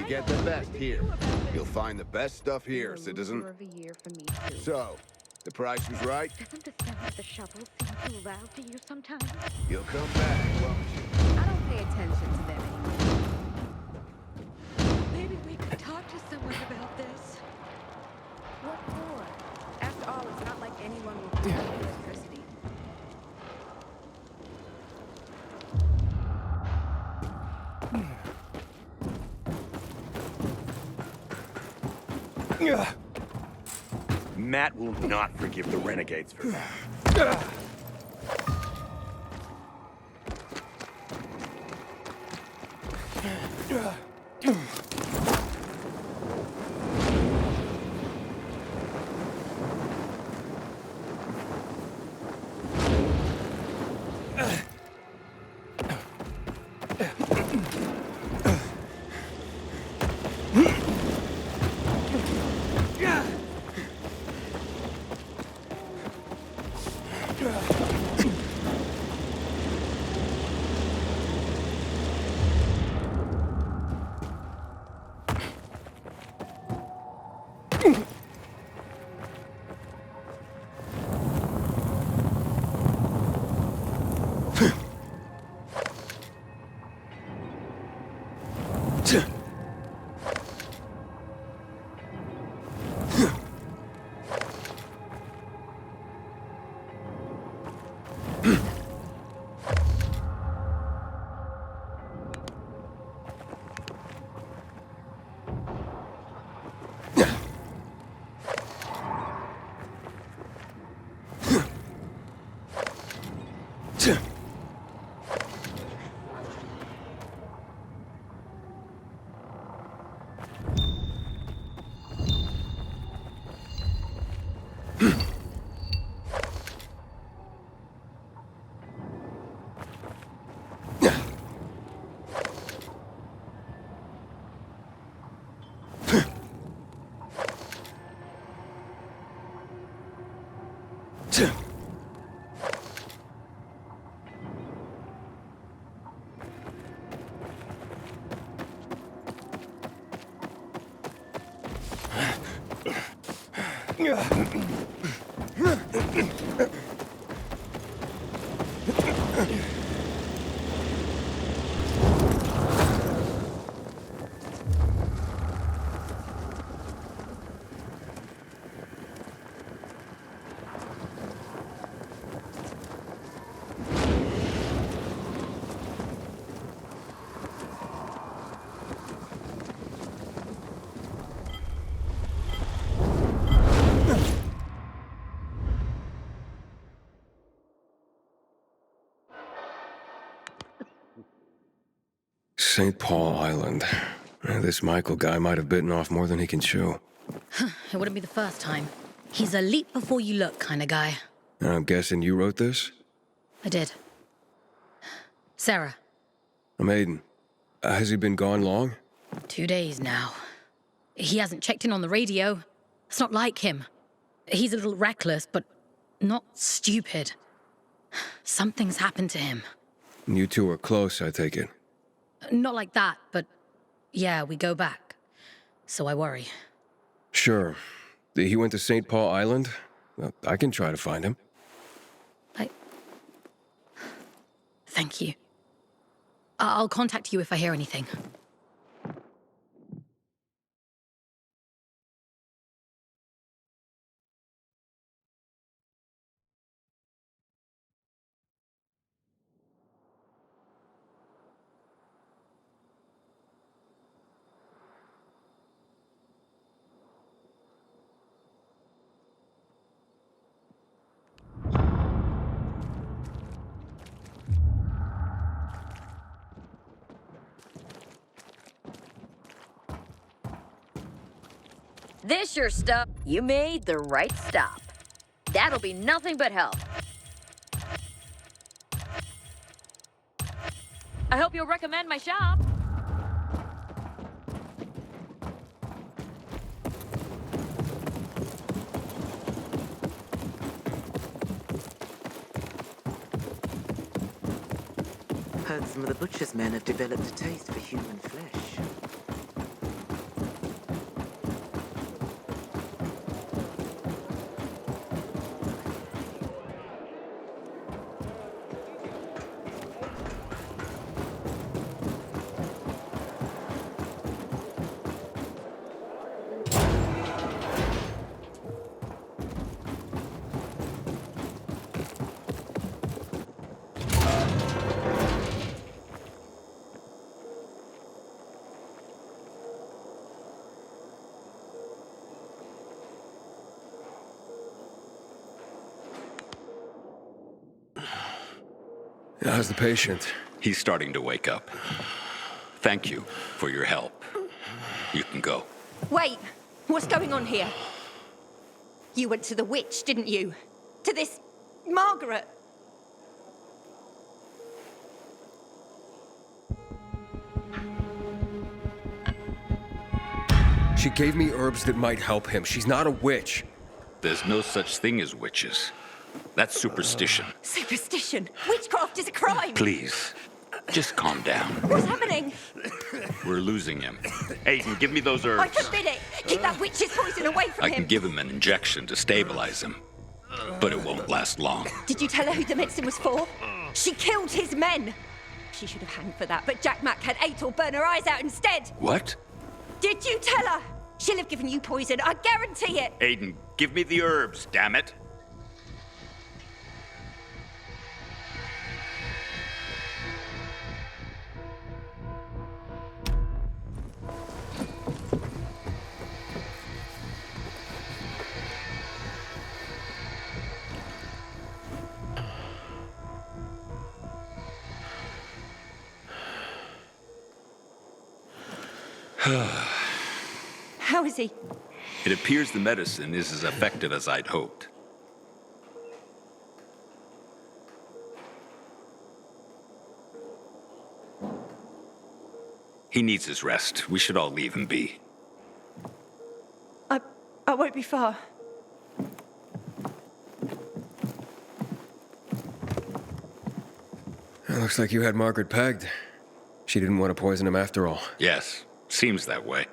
Get the best here. You'll find the best stuff here, citizen. So, the price was right? Doesn't the sound of the shovel seem too loud to you sometimes? You'll come back, won't you? I don't pay attention to them anymore. Maybe we could talk to someone about this. What for? After all, it's not like anyone will pay electricity. Matt will not forgive the renegades for that. St. Paul Island. This Michael guy might have bitten off more than he can chew. It wouldn't be the first time. He's a leap before you look kind of guy. And I'm guessing you wrote this? I did. Sarah. I'm Aiden. Has he been gone long? 2 days now. He hasn't checked in on the radio. It's not like him. He's a little reckless, but not stupid. Something's happened to him. You two are close, I take it. Not like that, but yeah, we go back. So I worry. Sure. He went to St. Paul Island? Well, I can try to find him. Thank you. I'll contact you if I hear anything. This your stuff. You made the right stop. That'll be nothing but help. I hope you'll recommend my shop. Heard some of the butcher's men have developed a taste for human flesh. How's the patient? He's starting to wake up. Thank you for your help. You can go. Wait, what's going on here? You went to the witch, didn't you? To this Margaret? She gave me herbs that might help him. She's not a witch. There's no such thing as witches. That's superstition. Superstition? Witchcraft is a crime! Please, just calm down. What's happening? We're losing him. Aiden, give me those herbs. I forbid it! Keep that witch's poison away from I him! can give him an injection to stabilize him, but it won't last long. Did you tell her who the medicine was for? She killed his men! She should have hanged for that, but Jack Mack had Atel burn her eyes out instead! What? Did you tell her? She'll have given you poison, I guarantee it! Aiden, give me the herbs, damn it. How is he? It appears the medicine is as effective as I'd hoped. He needs his rest. We should all leave him be. I won't be far. It looks like you had Margaret pegged. She didn't want to poison him after all. Yes, seems that way.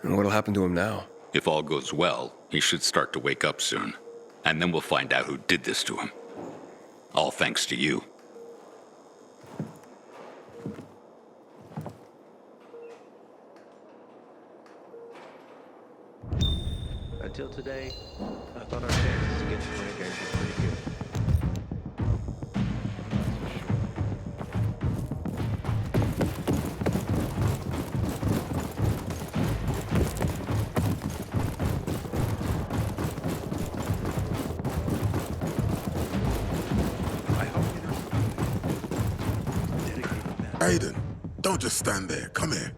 And what'll happen to him now? If all goes well, he should start to wake up soon. And then we'll find out who did this to him. All thanks to you. Until today, I thought our chances against renegades were pretty good. Aiden, Don't just stand there. Come here.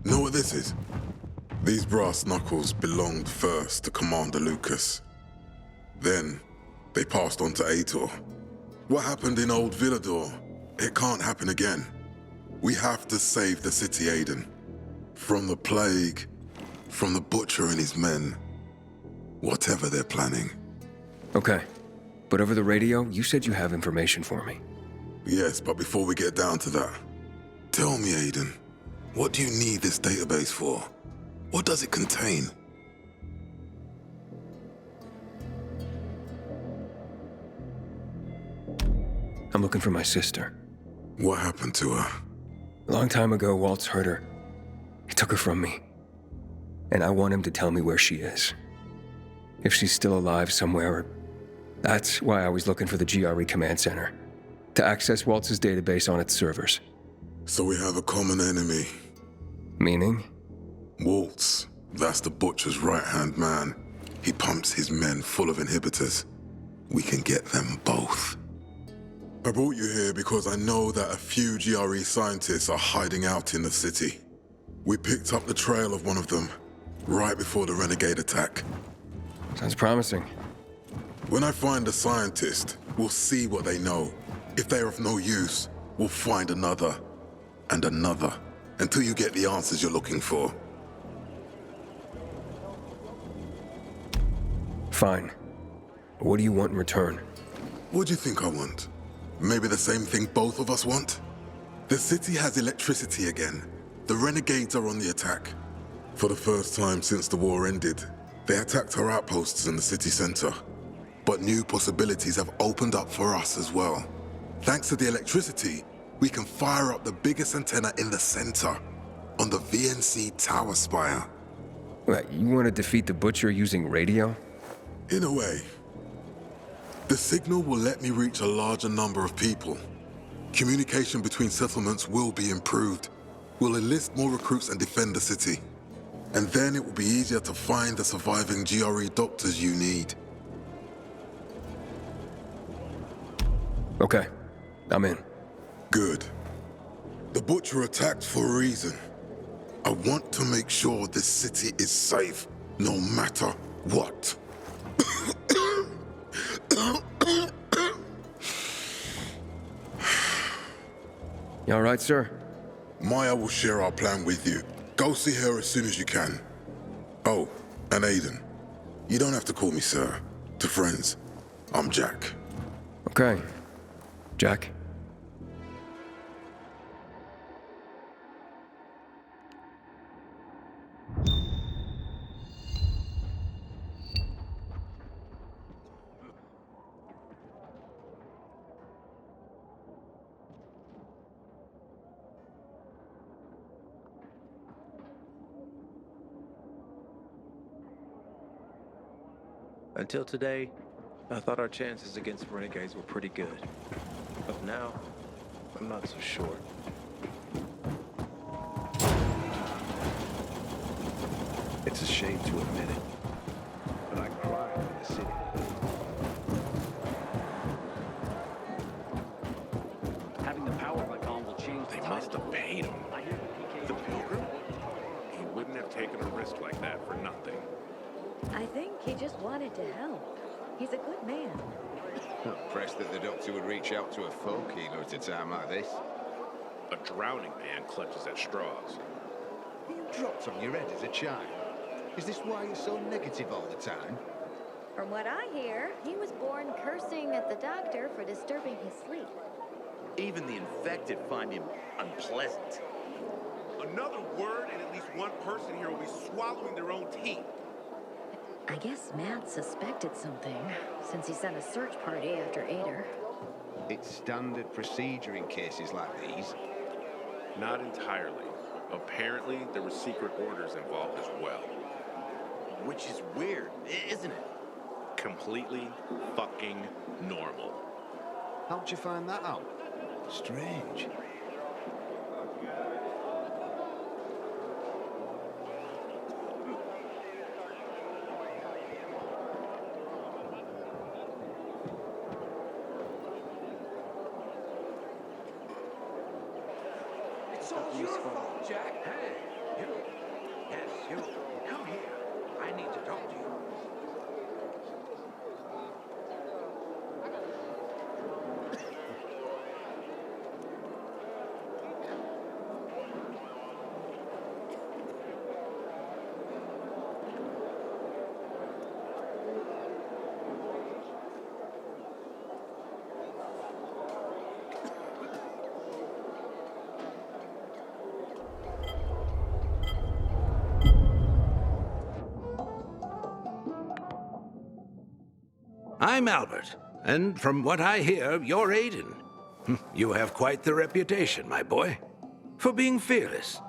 Know what this is? These brass knuckles belonged first to Commander Lucas. Then, they passed on to Aitor. What happened in old Villedor, it can't happen again. We have to save the city, Aiden. From the plague, from the butcher and his men. Whatever they're planning. Okay. But over the radio, you said you have information for me. Yes, but before we get down to that, tell me, Aiden, what do you need this database for? What does it contain? I'm looking for my sister. What happened to her? A long time ago, Waltz hurt her. He took her from me. And I want him to tell me where she is. If she's still alive somewhere. That's why I was looking for the GRE command center. To access Waltz's database on its servers. So we have a common enemy. Meaning? Waltz. That's the butcher's right-hand man. He pumps his men full of inhibitors. We can get them both. I brought you here because I know that a few GRE scientists are hiding out in the city. We picked up the trail of one of them, right before the renegade attack. Sounds promising. When I find a scientist, we'll see what they know. If they're of no use, we'll find another, and another, until you get the answers you're looking for. Fine. What do you want in return? What do you think I want? Maybe the same thing both of us want? The city has electricity again. The renegades are on the attack. For the first time since the war ended, they attacked our outposts in the city center. But new possibilities have opened up for us as well. Thanks to the electricity, we can fire up the biggest antenna in the center, on the VNC tower spire. What, you want to defeat the Butcher using radio? In a way. The signal will let me reach a larger number of people. Communication between settlements will be improved. We'll enlist more recruits and defend the city. And then it will be easier to find the surviving GRE doctors you need. Okay, I'm in. Good. The Butcher attacked for a reason. I want to make sure this city is safe, no matter what. You all right, sir? Maya will share our plan with you. Go see her as soon as you can. Oh, and Aiden. You don't have to call me sir. To friends, I'm Jack. Okay. Jack? Until today, I thought our chances against renegades were pretty good. But now, I'm not so sure. It's a shame to admit it, but I cried in the city. Having the power like on will change. They must have paid him. The Pilgrim? He wouldn't have taken a risk like that for nothing. I think he just wanted to help. He's a good man. Impressed that the doctor would reach out to a folk healer at a time like this. A drowning man clutches at straws. Were you dropped on your head as a child? Is this why you're so negative all the time? From what I hear, he was born cursing at the doctor for disturbing his sleep. Even the infected find him unpleasant. Another word and at least one person here will be swallowing their own teeth. I guess Matt suspected something, since he sent a search party after Ader. It's standard procedure in cases like these. Not entirely. Apparently, there were secret orders involved as well. Which is weird, isn't it? Completely fucking normal. How'd you find that out? Strange. It's all your fault, Jack. Hey, you. Yes, you. Come here. I need to talk to you. I'm Albert, and from what I hear, you're Aiden. You have quite the reputation, my boy, for being fearless,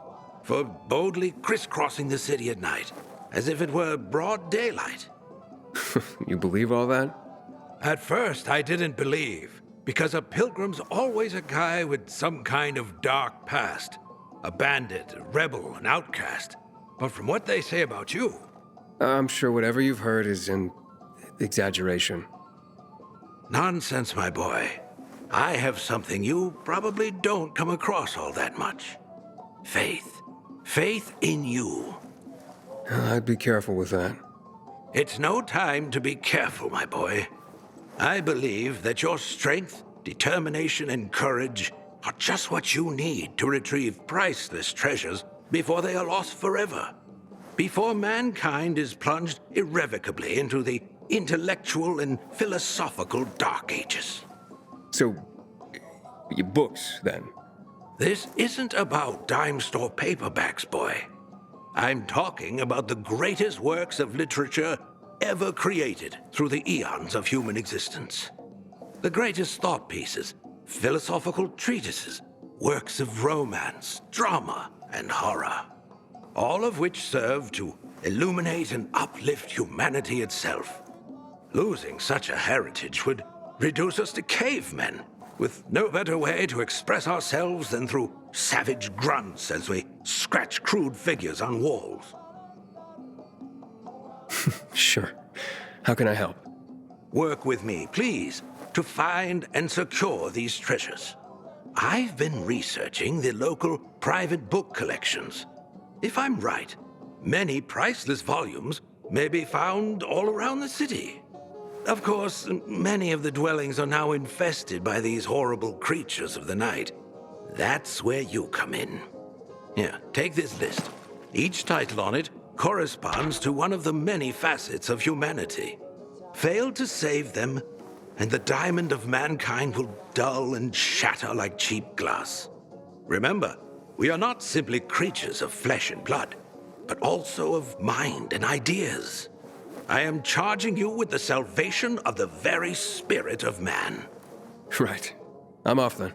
for boldly crisscrossing the city at night, as if it were broad daylight. You believe all that? At first, I didn't believe, because a pilgrim's always a guy with some kind of dark past. A bandit, a rebel, an outcast. But from what they say about you... I'm sure whatever you've heard is an exaggeration. Nonsense, my boy. I have something you probably don't come across all that much. Faith. Faith in you. I'd be careful with that. It's no time to be careful, my boy. I believe that your strength, determination, and courage are just what you need to retrieve priceless treasures before they are lost forever. Before mankind is plunged irrevocably into the intellectual and philosophical Dark Ages. So, your books, then? This isn't about dime store paperbacks, boy. I'm talking about the greatest works of literature ever created through the eons of human existence. The greatest thought pieces, philosophical treatises, works of romance, drama, and horror. All of which serve to illuminate and uplift humanity itself. Losing such a heritage would reduce us to cavemen, with no better way to express ourselves than through savage grunts as we scratch crude figures on walls. Sure. How can I help? Work with me, please, to find and secure these treasures. I've been researching the local private book collections. If I'm right, many priceless volumes may be found all around the city. Of course, many of the dwellings are now infested by these horrible creatures of the night. That's where you come in. Here, take this list. Each title on it corresponds to one of the many facets of humanity. Fail to save them, and the diamond of mankind will dull and shatter like cheap glass. Remember, we are not simply creatures of flesh and blood, but also of mind and ideas. I am charging you with the salvation of the very spirit of man. Right. I'm off then.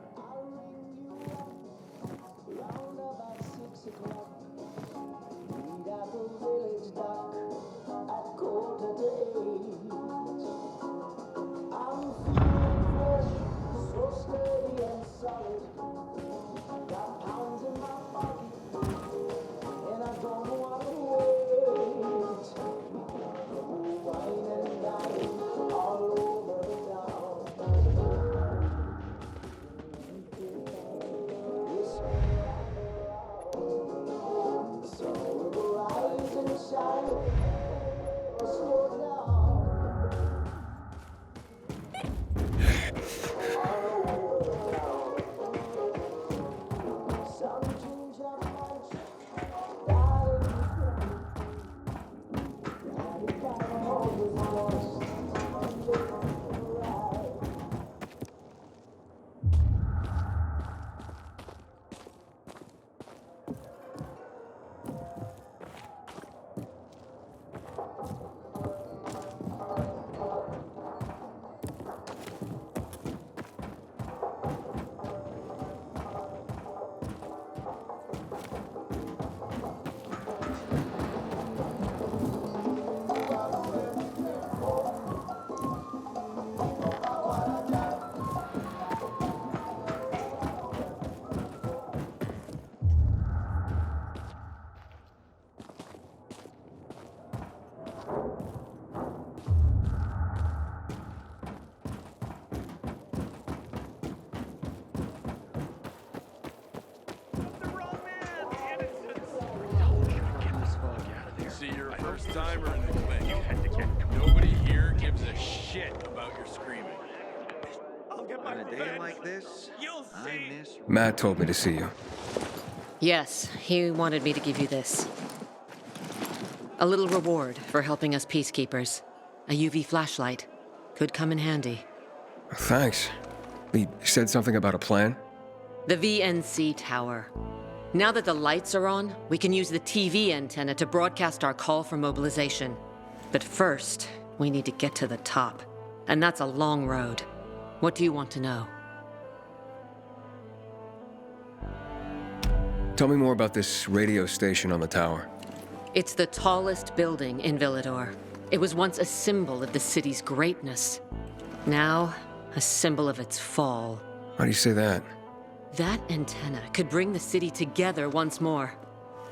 timer in the thing. Nobody here gives a shit about your screaming. On a day like this, I miss... Matt told me to see you. Yes, he wanted me to give you this. A little reward for helping us peacekeepers. A UV flashlight. Could come in handy. Thanks. He said something about a plan? The VNC tower. Now that the lights are on, we can use the TV antenna to broadcast our call for mobilization. But first, we need to get to the top. And that's a long road. What do you want to know? Tell me more about this radio station on the tower. It's the tallest building in Villedor. It was once a symbol of the city's greatness. Now, a symbol of its fall. Why do you say that? That antenna could bring the city together once more.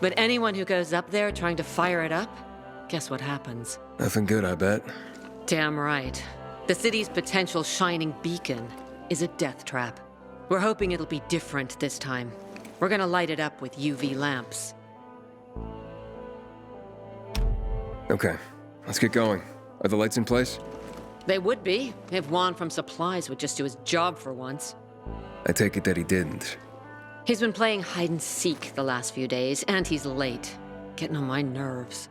But anyone who goes up there trying to fire it up, guess what happens? Nothing good, I bet. Damn right. The city's potential shining beacon is a death trap. We're hoping it'll be different this time. We're gonna light it up with UV lamps. Okay, let's get going. Are the lights in place? They would be, if Juan from Supplies would just do his job for once. I take it that he didn't. He's been playing hide and seek the last few days, and he's late. Getting on my nerves.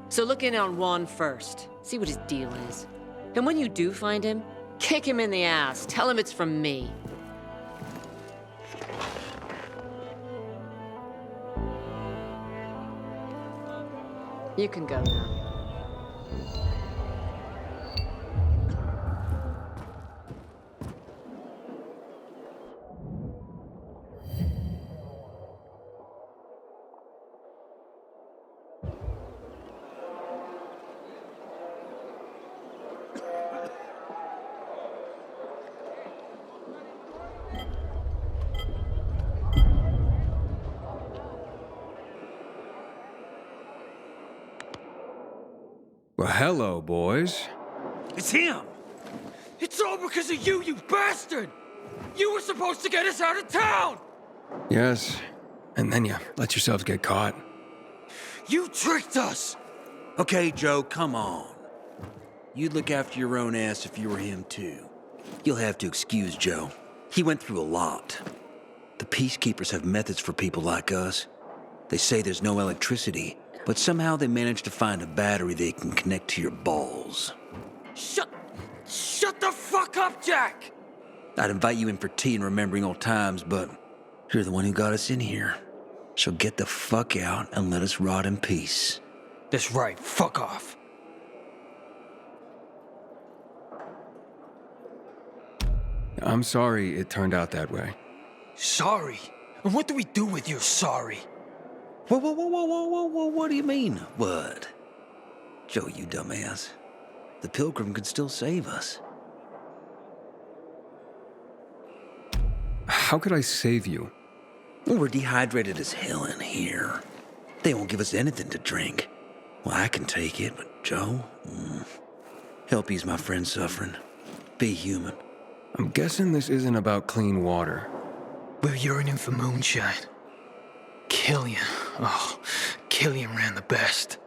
So look in on Juan first. See what his deal is. And when you do find him, kick him in the ass. Tell him it's from me. You can go now. Well, hello, boys. It's him! It's all because of you, you bastard! You were supposed to get us out of town! Yes, and then you let yourselves get caught. You tricked us! Okay, Joe, come on. You'd look after your own ass if you were him, too. You'll have to excuse Joe. He went through a lot. The Peacekeepers have methods for people like us. They say there's no electricity, but somehow they managed to find a battery they can connect to your balls. Shut the fuck up, Jack! I'd invite you in for tea and remembering old times, but you're the one who got us in here. So get the fuck out and let us rot in peace. That's right, fuck off. I'm sorry it turned out that way. Sorry? And what do we do with your sorry? Whoa, what do you mean, what? Joe, you dumbass. The Pilgrim could still save us. How could I save you? Well, we're dehydrated as hell in here. They won't give us anything to drink. Well, I can take it, but Joe? Help ease my friend suffering. Be human. I'm guessing this isn't about clean water. We're yearning for moonshine. Killian. Oh, Killian ran the best.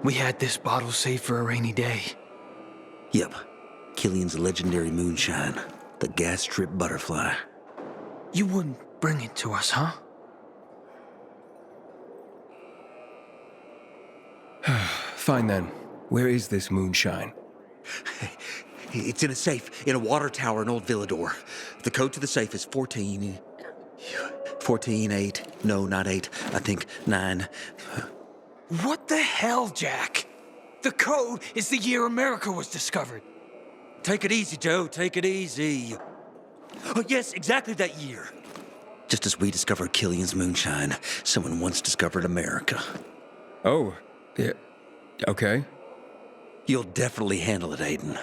We had this bottle saved for a rainy day. Yep. Killian's legendary moonshine. The gas trip butterfly. You wouldn't bring it to us, huh? Fine then. Where is this moonshine? It's in a safe, in a water tower in Old Villedor. The code to the safe is 14... 14-8. No, not 8. I think 9. What the hell, Jack? The code is the year America was discovered. Take it easy, Joe. Take it easy. Oh, yes, exactly that year. Just as we discovered Killian's moonshine, someone once discovered America. Oh, yeah. Okay. You'll definitely handle it, Aiden.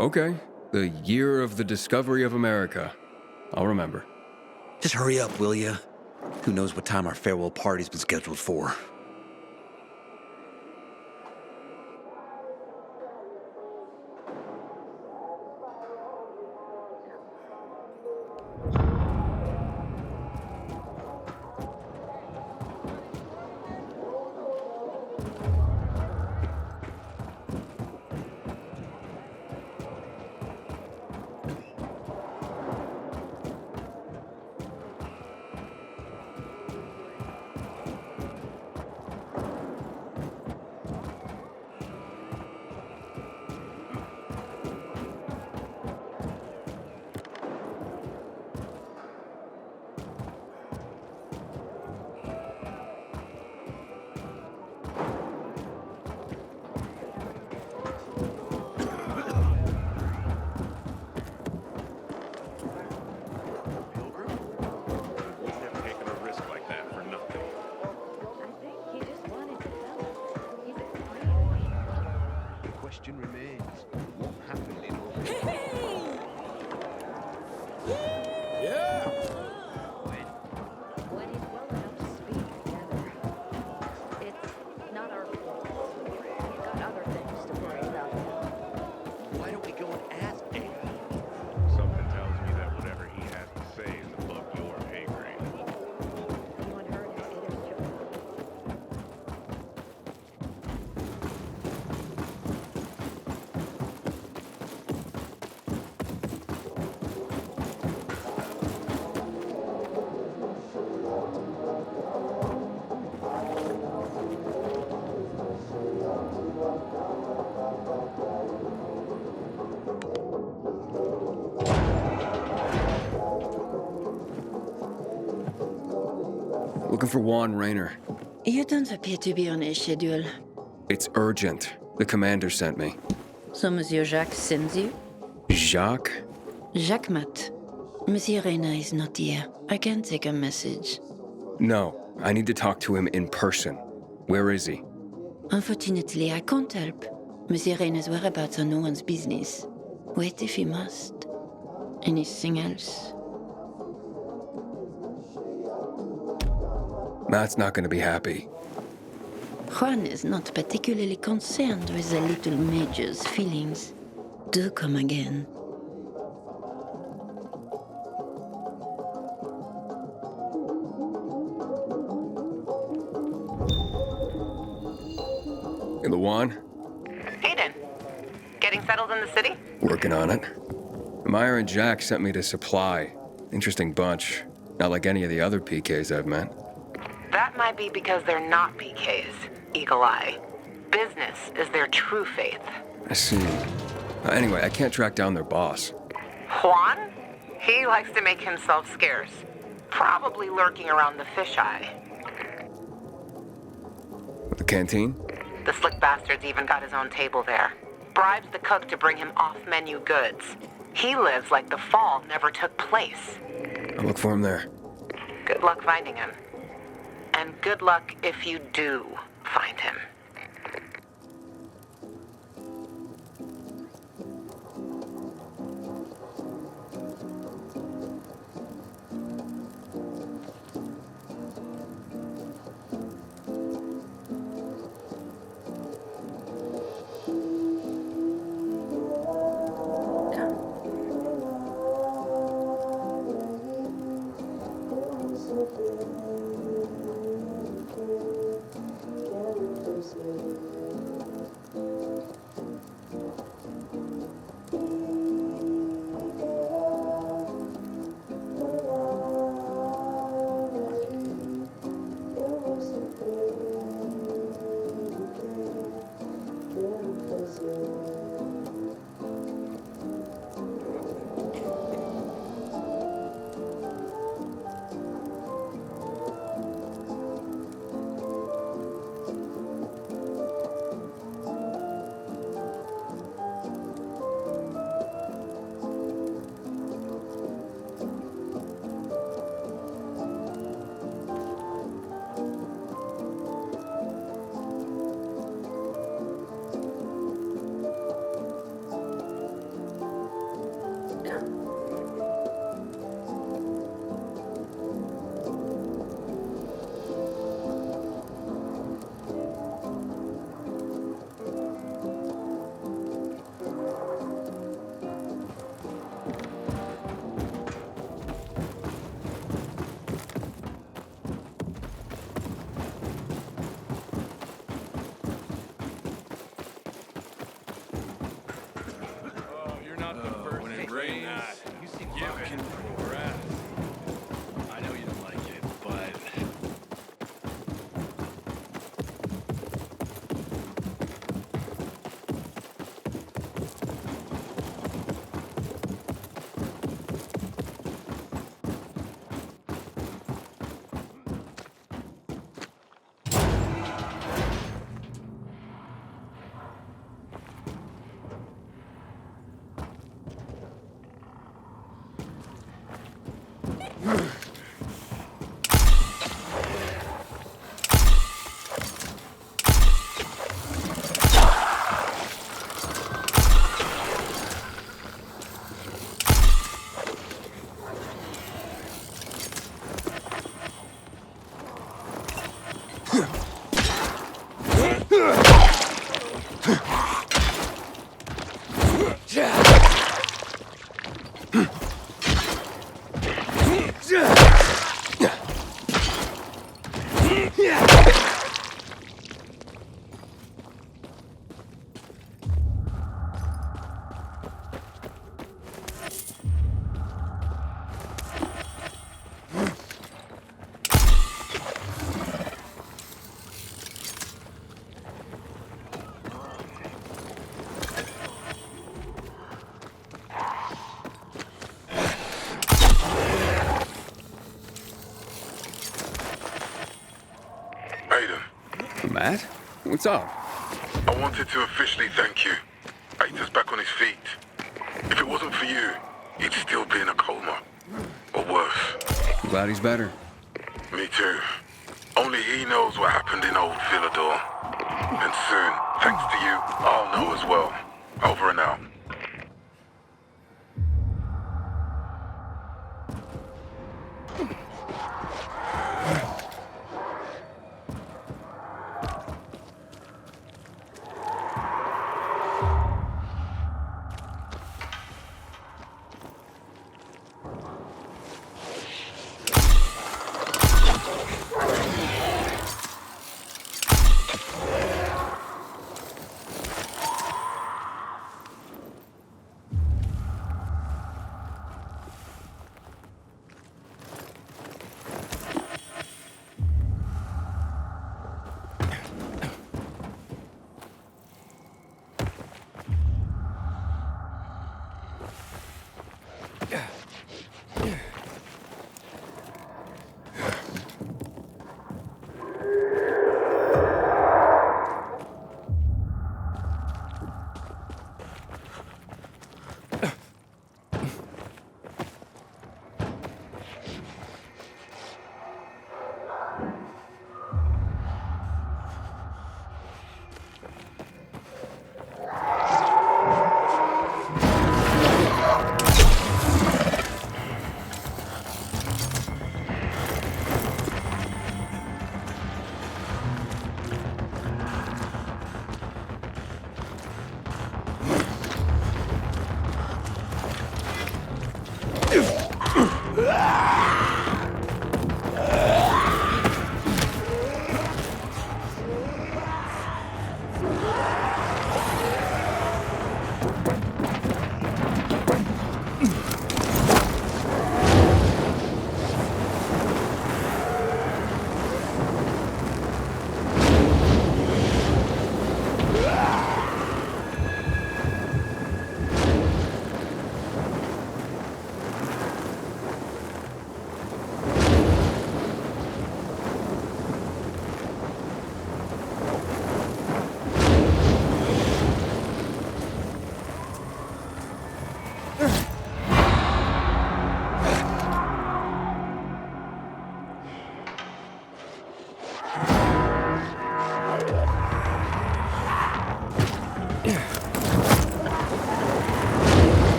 Okay. The year of the discovery of America. I'll remember. Just hurry up, will ya? Who knows what time our farewell party's been scheduled for. Looking for Juan Rayner. You don't appear to be on a schedule. It's urgent. The commander sent me. So Monsieur Jacques sends you? Jacques? Jacques Mat. Monsieur Rayner is not here. I can take a message. No, I need to talk to him in person. Where is he? Unfortunately, I can't help. Monsieur Rayner's whereabouts are no one's business. Wait if you must. Anything else? Matt's not gonna be happy. Juan is not particularly concerned with the little major's feelings. Do come again. Hey, Luan? Aiden, getting settled in the city? Working on it. Meyer and Jack sent me to Supply. Interesting bunch. Not like any of the other PKs I've met. That might be because they're not PKs, Eagle Eye. Business is their true faith. I see. Anyway, I can't track down their boss. Juan? He likes to make himself scarce. Probably lurking around the fisheye. The canteen? The slick bastard's even got his own table there. Bribes the cook to bring him off-menu goods. He lives like the fall never took place. I'll look for him there. Good luck finding him. And good luck if you do find him. Matt? What's up? I wanted to officially thank you. Aiden's back on his feet. If it wasn't for you, he'd still be in a coma. Or worse. I'm glad he's better. Me too. Only he knows what happened in old Villedor. And soon, thanks to you, I'll know as well. Over and out.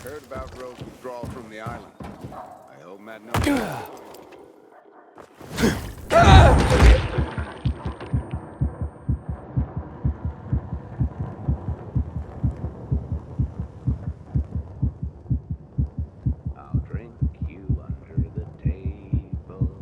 Heard about Rose's withdrawal from the island. I hope Matt knows. I'll drink you under the table.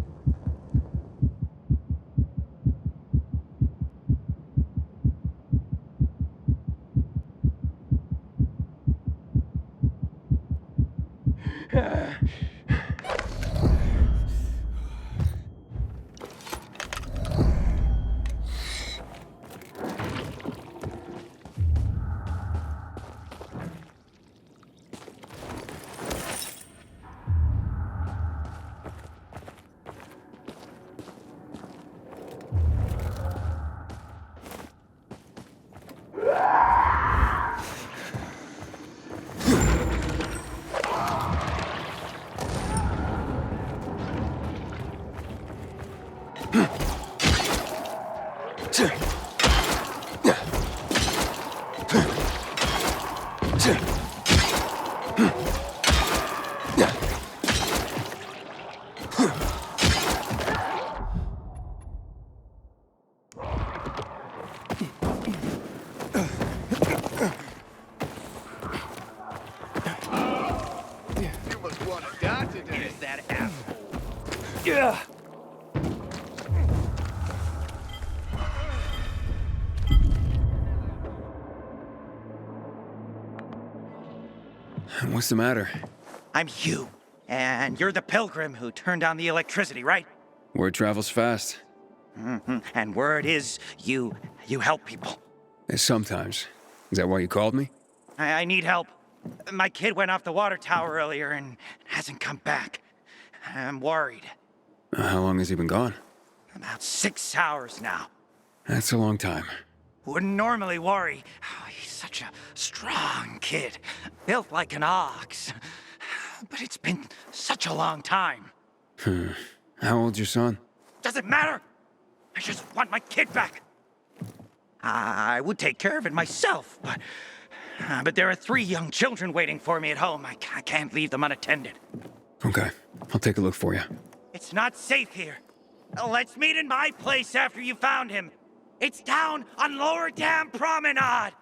that asshole. Yeah. What's the matter? I'm Hugh, and you're the Pilgrim who turned on the electricity, right? Word travels fast. And word is you help people. Sometimes. Is that why you called me? I need help. My kid went off the water tower earlier and hasn't come back. I'm worried. How long has he been gone? About 6 hours now. That's a long time. Wouldn't normally worry. Oh, he's such a strong kid. Built like an ox. But it's been such a long time. How old's your son? Doesn't matter. I just want my kid back. I would take care of it myself, but there are 3 young children waiting for me at home. I can't leave them unattended. Okay, I'll take a look for you. It's not safe here. Let's meet in my place after you found him. It's down on Lower Dam Promenade.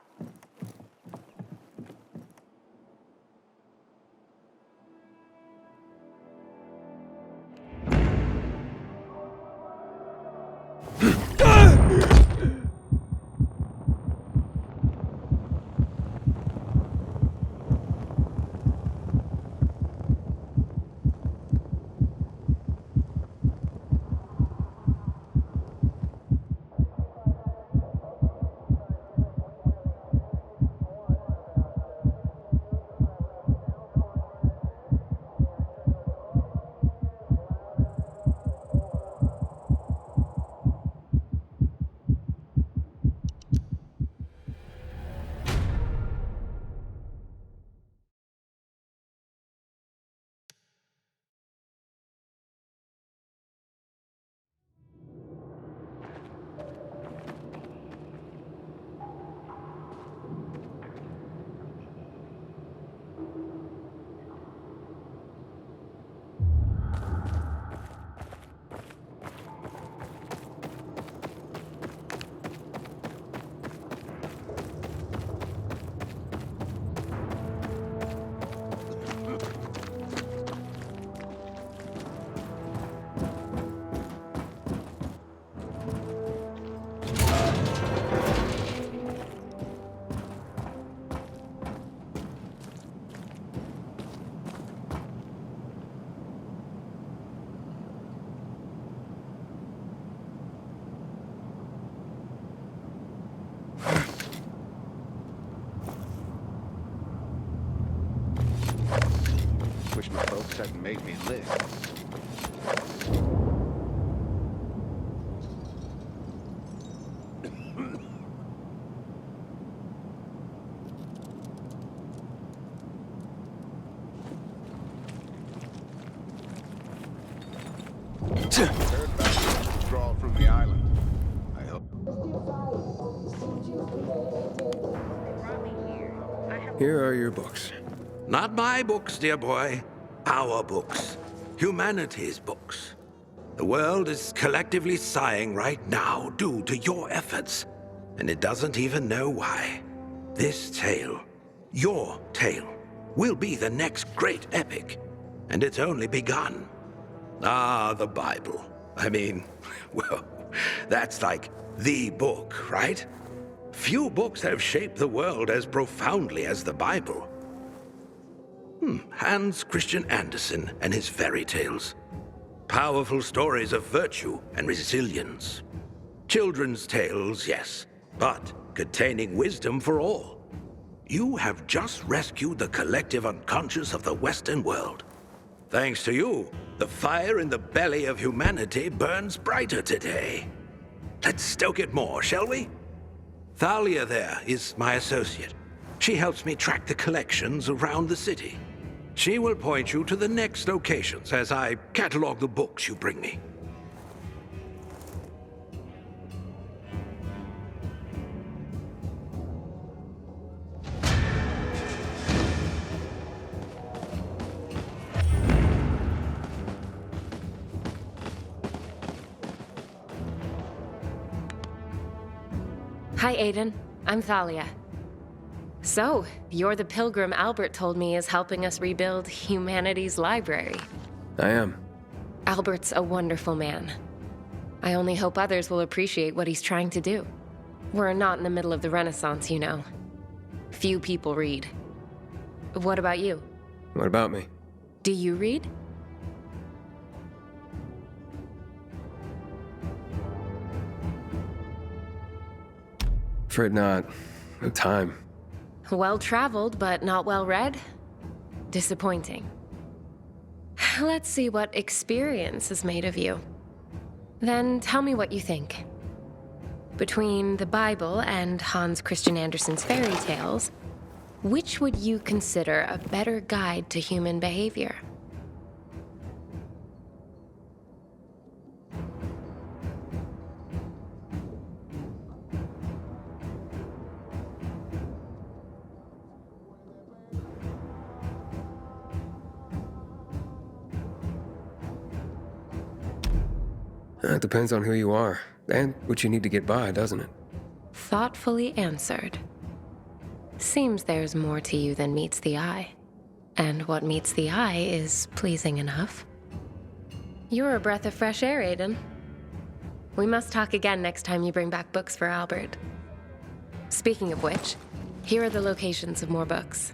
Wish my folks hadn't made me live. Heard about the withdrawal from the island. I hope. Here are your books. Not my books, dear boy. Our books. Humanity's books. The world is collectively sighing right now due to your efforts, and it doesn't even know why. This tale, your tale, will be the next great epic, and it's only begun. Ah, the Bible. I mean, well, that's like the book, right? Few books have shaped the world as profoundly as the Bible. Hans Christian Andersen and his fairy tales. Powerful stories of virtue and resilience. Children's tales, yes, but containing wisdom for all. You have just rescued the collective unconscious of the Western world. Thanks to you, the fire in the belly of humanity burns brighter today. Let's stoke it more, shall we? Thalia there is my associate. She helps me track the collections around the city. She will point you to the next locations as I catalog the books you bring me. Hi, Aiden. I'm Thalia. So, you're the Pilgrim Albert told me is helping us rebuild humanity's library. I am. Albert's a wonderful man. I only hope others will appreciate what he's trying to do. We're not in the middle of the Renaissance, you know. Few people read. What about you? What about me? Do you read? Afraid not. No time. Well-traveled, but not well-read? Disappointing. Let's see what experience is made of you. Then tell me what you think. Between the Bible and Hans Christian Andersen's fairy tales, which would you consider a better guide to human behavior? It depends on who you are, and what you need to get by, doesn't it? Thoughtfully answered. Seems there's more to you than meets the eye. And what meets the eye is pleasing enough. You're a breath of fresh air, Aiden. We must talk again next time you bring back books for Albert. Speaking of which, here are the locations of more books.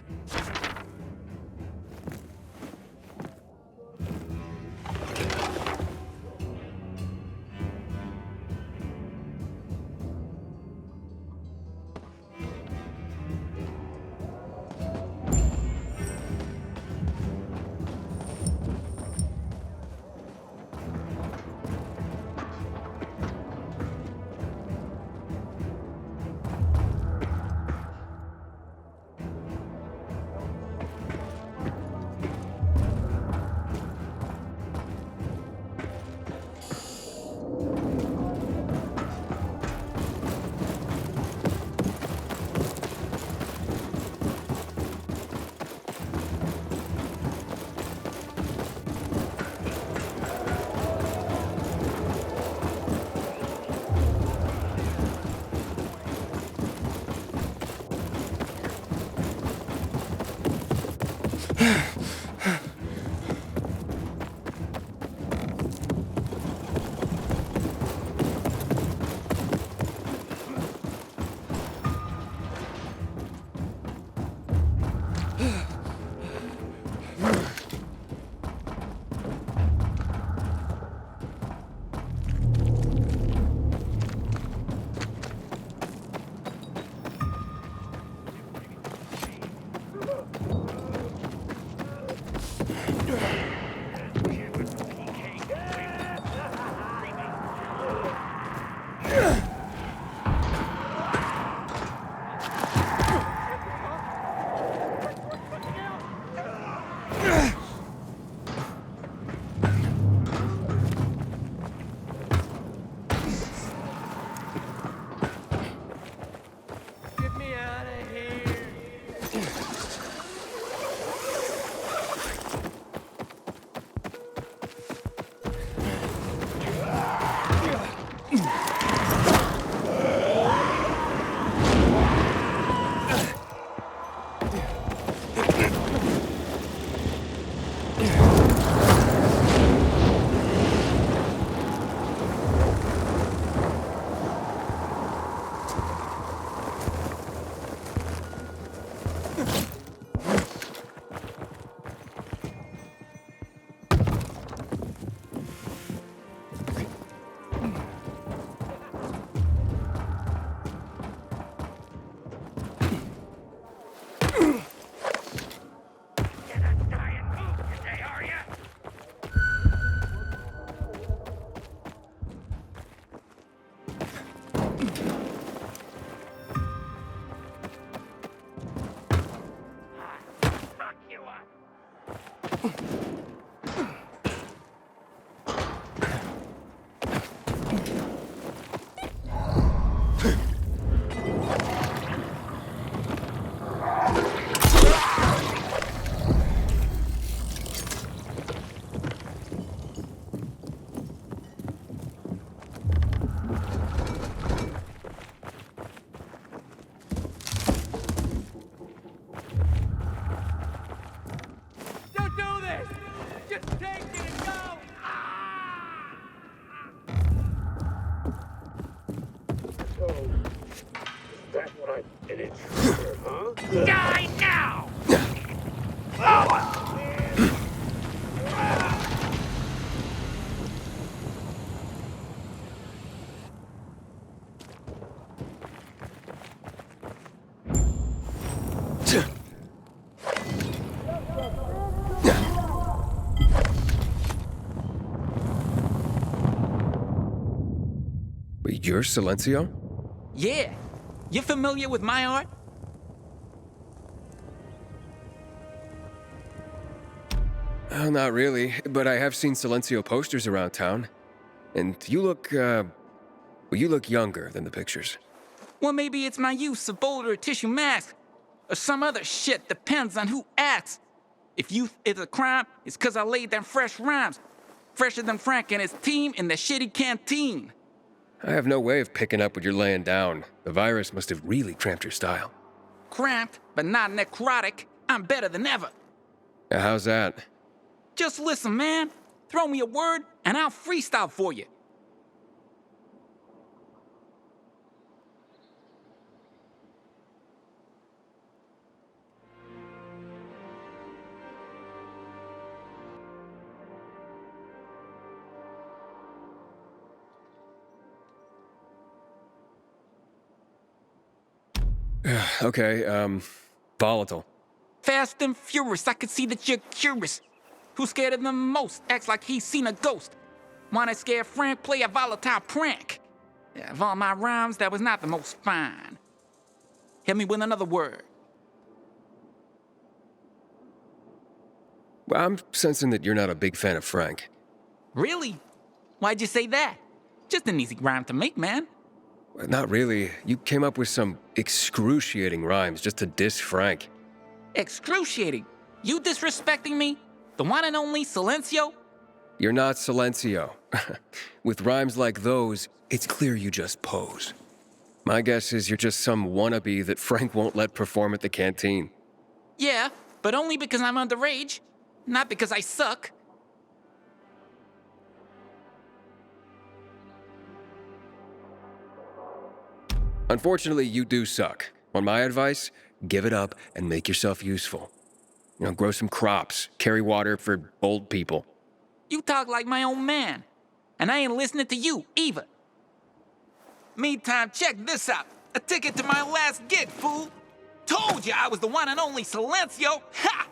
Wait, you're Silencio? Yeah. You familiar with my art? Oh, not really, but I have seen Silencio posters around town. And you look, well, you look younger than the pictures. Well, maybe it's my use of boulder or tissue mask. Or some other shit, depends on who asks. If youth is a crime, it's 'cause I laid down fresh rhymes. Fresher than Frank and his team in the shitty canteen. I have no way of picking up what you're laying down. The virus must have really cramped your style. Cramped, but not necrotic. I'm better than ever. How's that? Just listen, man. Throw me a word, and I'll freestyle for you. Okay, volatile. Fast and furious, I could see that you're curious. Who's scared of them most? Acts like he's seen a ghost. Wanna scare Frank? Play a volatile prank. Of all my rhymes, that was not the most fine. Hit me with another word. Well, I'm sensing that you're not a big fan of Frank. Really? Why'd you say that? Just an easy rhyme to make, man. Well, not really. You came up with some excruciating rhymes just to diss Frank. Excruciating? You disrespecting me? The one and only Silencio? You're not Silencio. With rhymes like those, it's clear you just pose. My guess is you're just some wannabe that Frank won't let perform at the canteen. Yeah, but only because I'm underage, not because I suck. Unfortunately, you do suck. On my advice, give it up and make yourself useful. You know, grow some crops, carry water for old people. You talk like my own man, and I ain't listening to you either. Meantime, check this out. A ticket to my last gig, fool. Told you I was the one and only Silencio. Ha!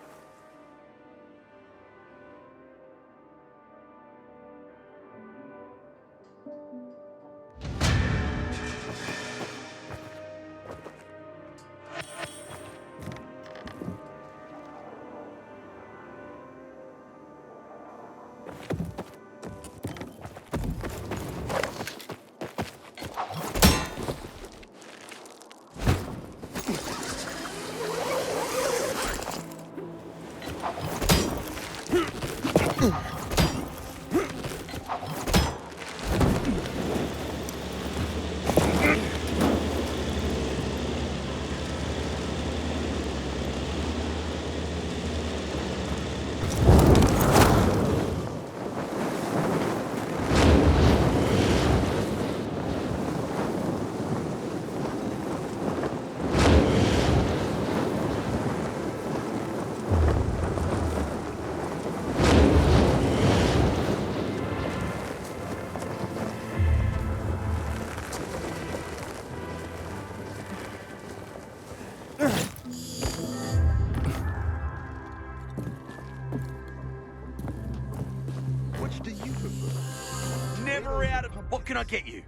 What can I get you?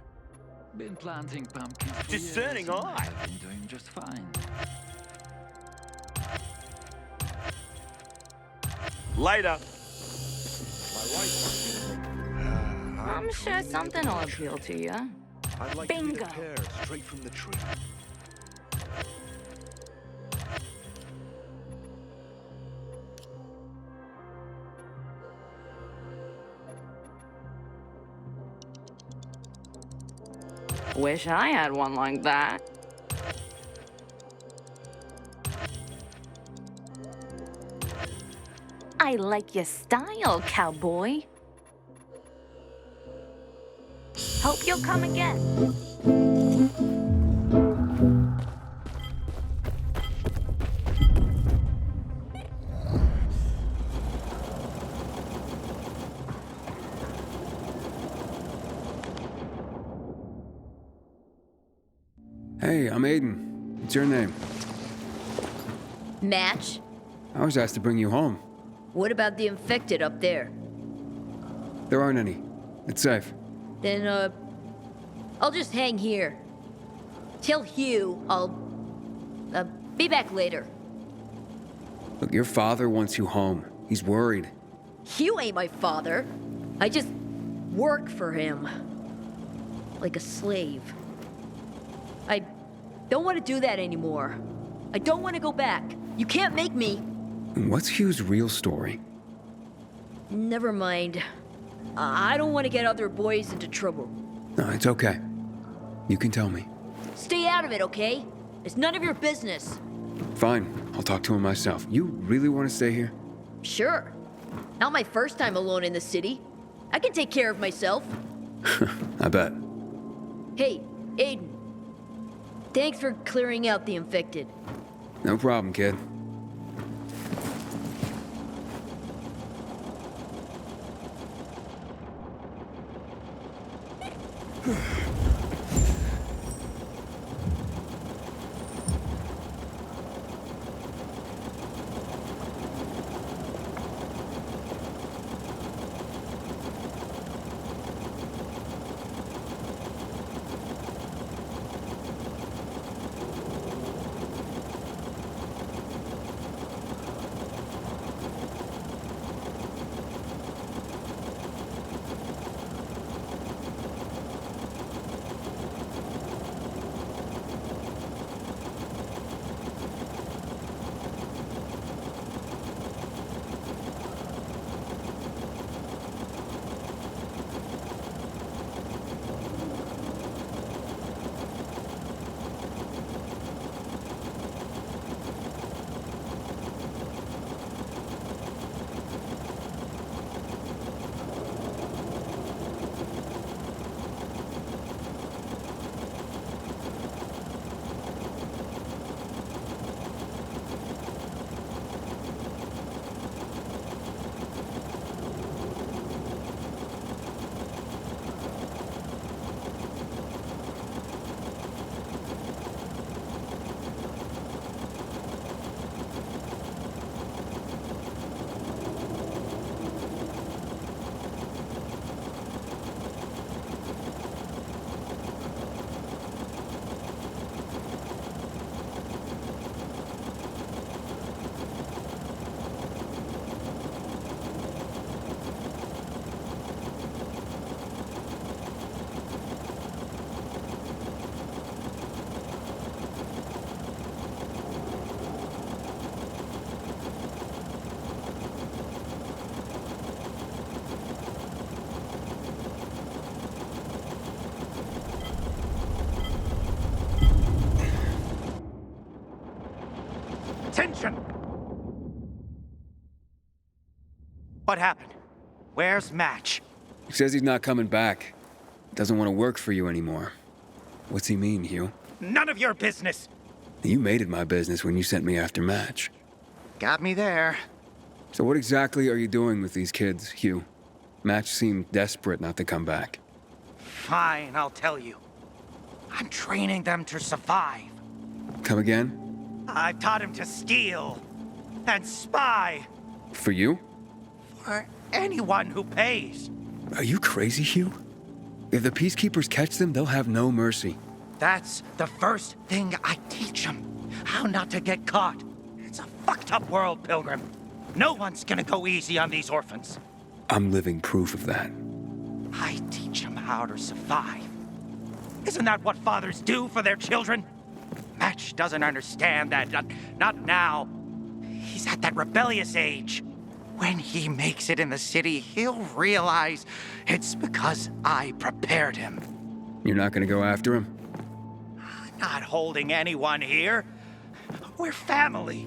Been planting pumpkins for Discerning years, and eye. I've been doing just fine. Later. I'm sure something will appeal to you. I'd like Bingo. to eat a pear straight from the tree. Wish I had one like that. I like your style, cowboy. Hope you'll come again. Hey, I'm Aiden. What's your name? Match? I was asked to bring you home. What about the infected up there? There aren't any. It's safe. Then, I'll just hang here. Tell Hugh I'll... be back later. Look, your father wants you home. He's worried. Hugh ain't my father. I just work for him. Like a slave. I don't want to do that anymore. I don't want to go back. You can't make me. What's Hugh's real story? Never mind. I don't want to get other boys into trouble. No, it's okay. You can tell me. Stay out of it, okay? It's none of your business. Fine, I'll talk to him myself. You really want to stay here? Sure. Not my first time alone in the city. I can take care of myself. I bet. Hey, Aiden. Thanks for clearing out the infected. No problem, kid. Attention! What happened? Where's Match? He says he's not coming back. Doesn't want to work for you anymore. What's he mean, Hugh? None of your business! You made it my business when you sent me after Match. Got me there. So what exactly are you doing with these kids, Hugh? Match seemed desperate not to come back. Fine, I'll tell you. I'm training them to survive. Come again? I've taught him to steal and spy. For you? For anyone who pays. Are you crazy, Hugh? If the peacekeepers catch them, they'll have no mercy. That's the first thing I teach them. How not to get caught. It's a fucked up world, Pilgrim. No one's gonna go easy on these orphans. I'm living proof of that. I teach them how to survive. Isn't that what fathers do for their children? Match doesn't understand that. Not now. He's at that rebellious age. When he makes it in the city, he'll realize it's because I prepared him. You're not gonna go after him? I'm not holding anyone here. We're family.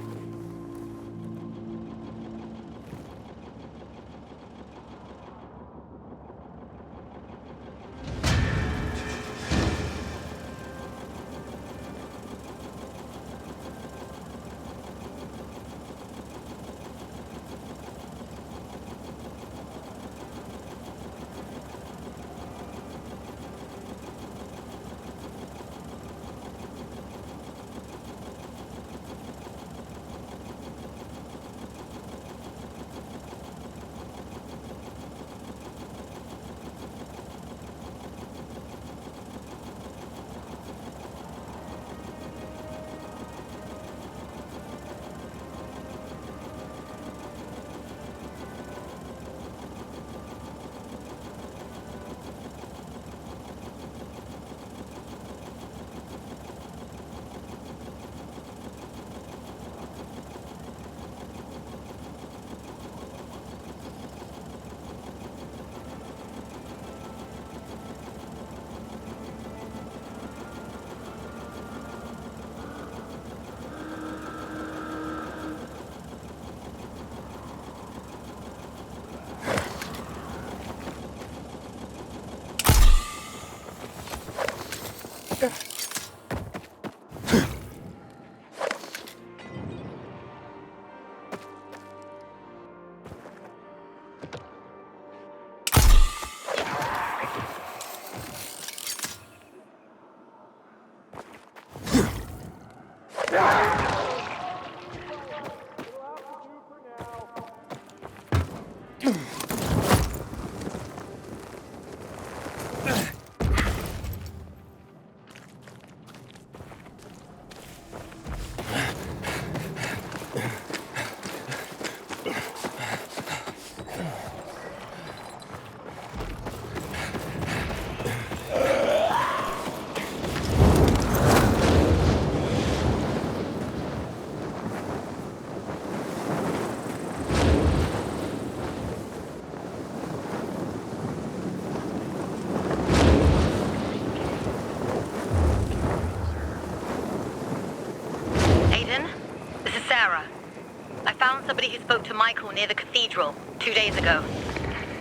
spoke to Michael near the cathedral 2 days ago.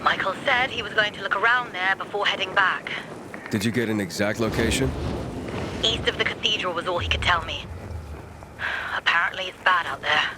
Michael said he was going to look around there before heading back. Did you get an exact location? East of the cathedral was all he could tell me. Apparently it's bad out there.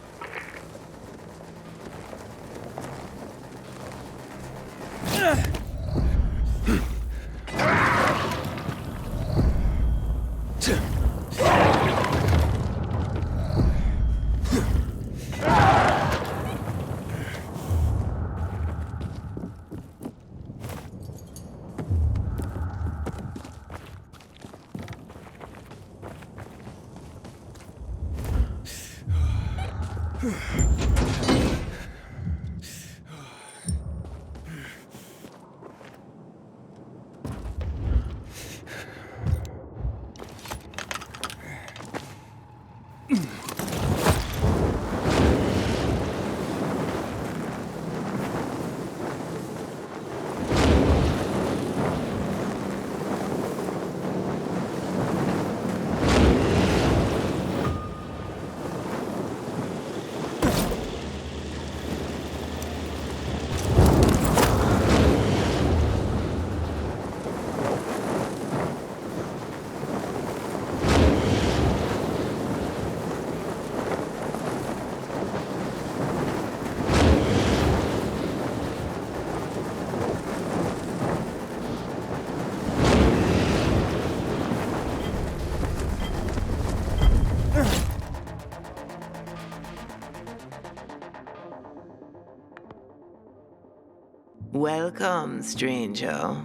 Welcome, stranger.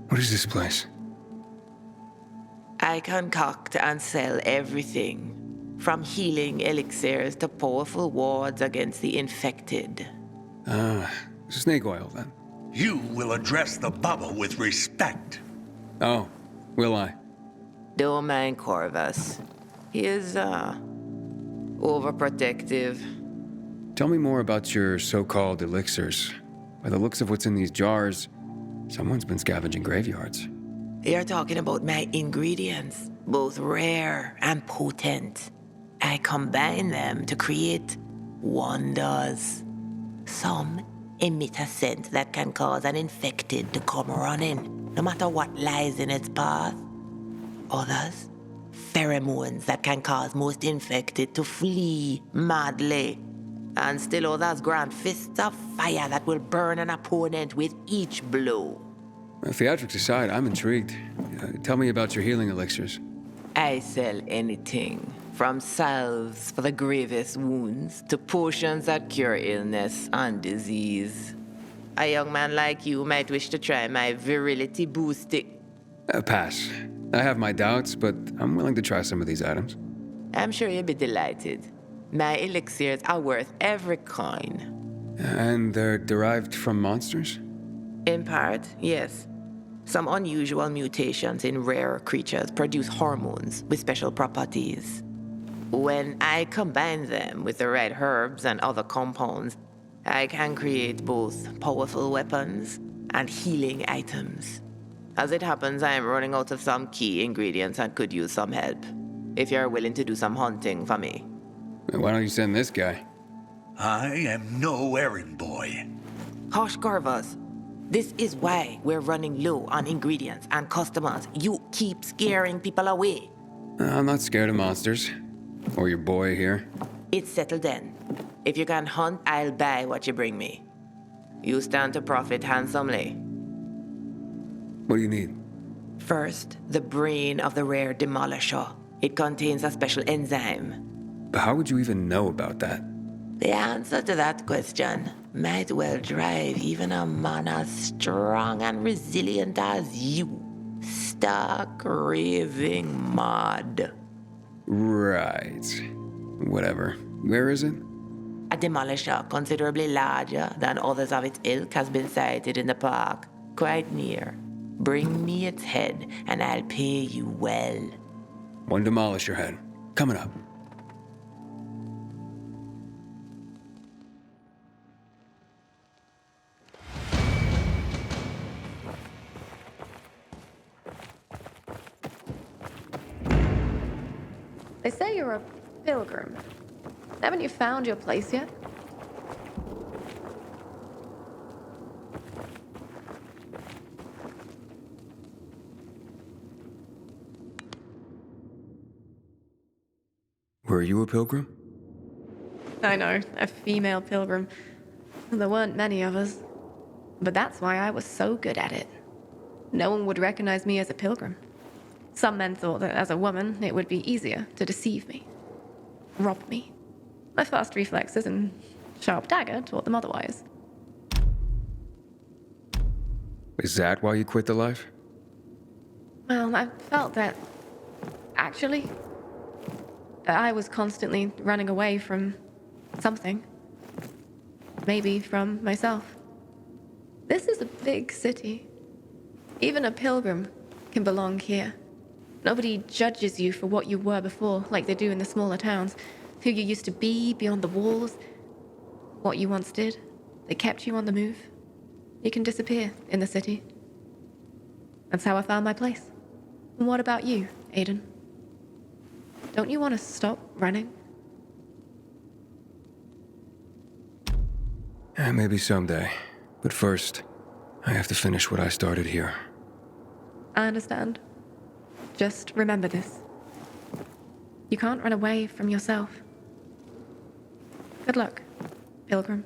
What is this place? I concoct and sell everything, from healing elixirs to powerful wards against the infected. Snake oil, then. You will address the bubble with respect. Oh, will I? Don't mind Corvus. He is, overprotective. Tell me more about your so-called elixirs. By the looks of what's in these jars, someone's been scavenging graveyards. You're talking about my ingredients, both rare and potent. I combine them to create wonders. Some emit a scent that can cause an infected to come running, no matter what lies in its path. Others, pheromones that can cause most infected to flee madly. And still others grant fists of fire that will burn an opponent with each blow. Theatrics aside, I'm intrigued. Tell me about your healing elixirs. I sell anything, from salves for the gravest wounds to potions that cure illness and disease. A young man like you might wish to try my virility boosting. Pass. I have my doubts, but I'm willing to try some of these items. I'm sure you'll be delighted. My elixirs are worth every coin. And they're derived from monsters? In part, yes. Some unusual mutations in rare creatures produce hormones with special properties. When I combine them with the right herbs and other compounds, I can create both powerful weapons and healing items. As it happens, I am running out of some key ingredients and could use some help, if you're willing to do some hunting for me. Why don't you send this guy? I am no errand boy. Hush, Corvus. This is why we're running low on ingredients and customers. You keep scaring people away. I'm not scared of monsters. Or your boy here. It's settled then. If you can hunt, I'll buy what you bring me. You stand to profit handsomely. What do you need? First, the brain of the rare demolisher. It contains a special enzyme. But how would you even know about that? The answer to that question might well drive even a man as strong and resilient as you stark raving mad. Right. Whatever. Where is it? A demolisher considerably larger than others of its ilk has been sighted in the park, quite near. Bring me its head, and I'll pay you well. One demolisher head. Coming up. They say you're a pilgrim. Haven't you found your place yet? Were you a pilgrim? I know, a female pilgrim. There weren't many of us. But that's why I was so good at it. No one would recognize me as a pilgrim. Some men thought that as a woman, it would be easier to deceive me, rob me. My fast reflexes and sharp dagger taught them otherwise. Is that why you quit the life? Well, I felt that, actually, that I was constantly running away from something. Maybe from myself. This is a big city. Even a pilgrim can belong here. Nobody judges you for what you were before, like they do in the smaller towns. Who you used to be beyond the walls, what you once did. They kept you on the move. You can disappear in the city. That's how I found my place. And what about you, Aiden? Don't you want to stop running? Maybe someday. But first, I have to finish what I started here. I understand. Just remember this. You can't run away from yourself. Good luck, Pilgrim.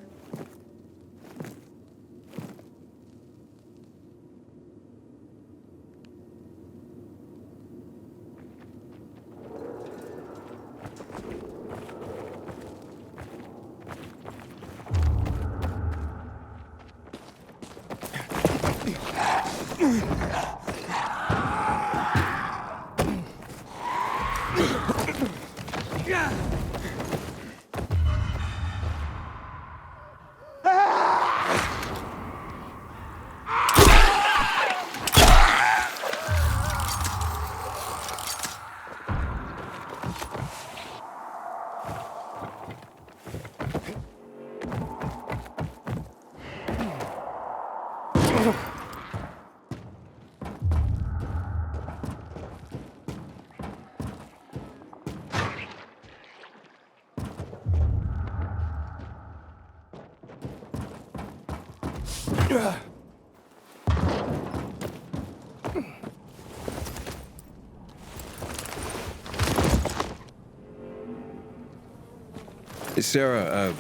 Sarah,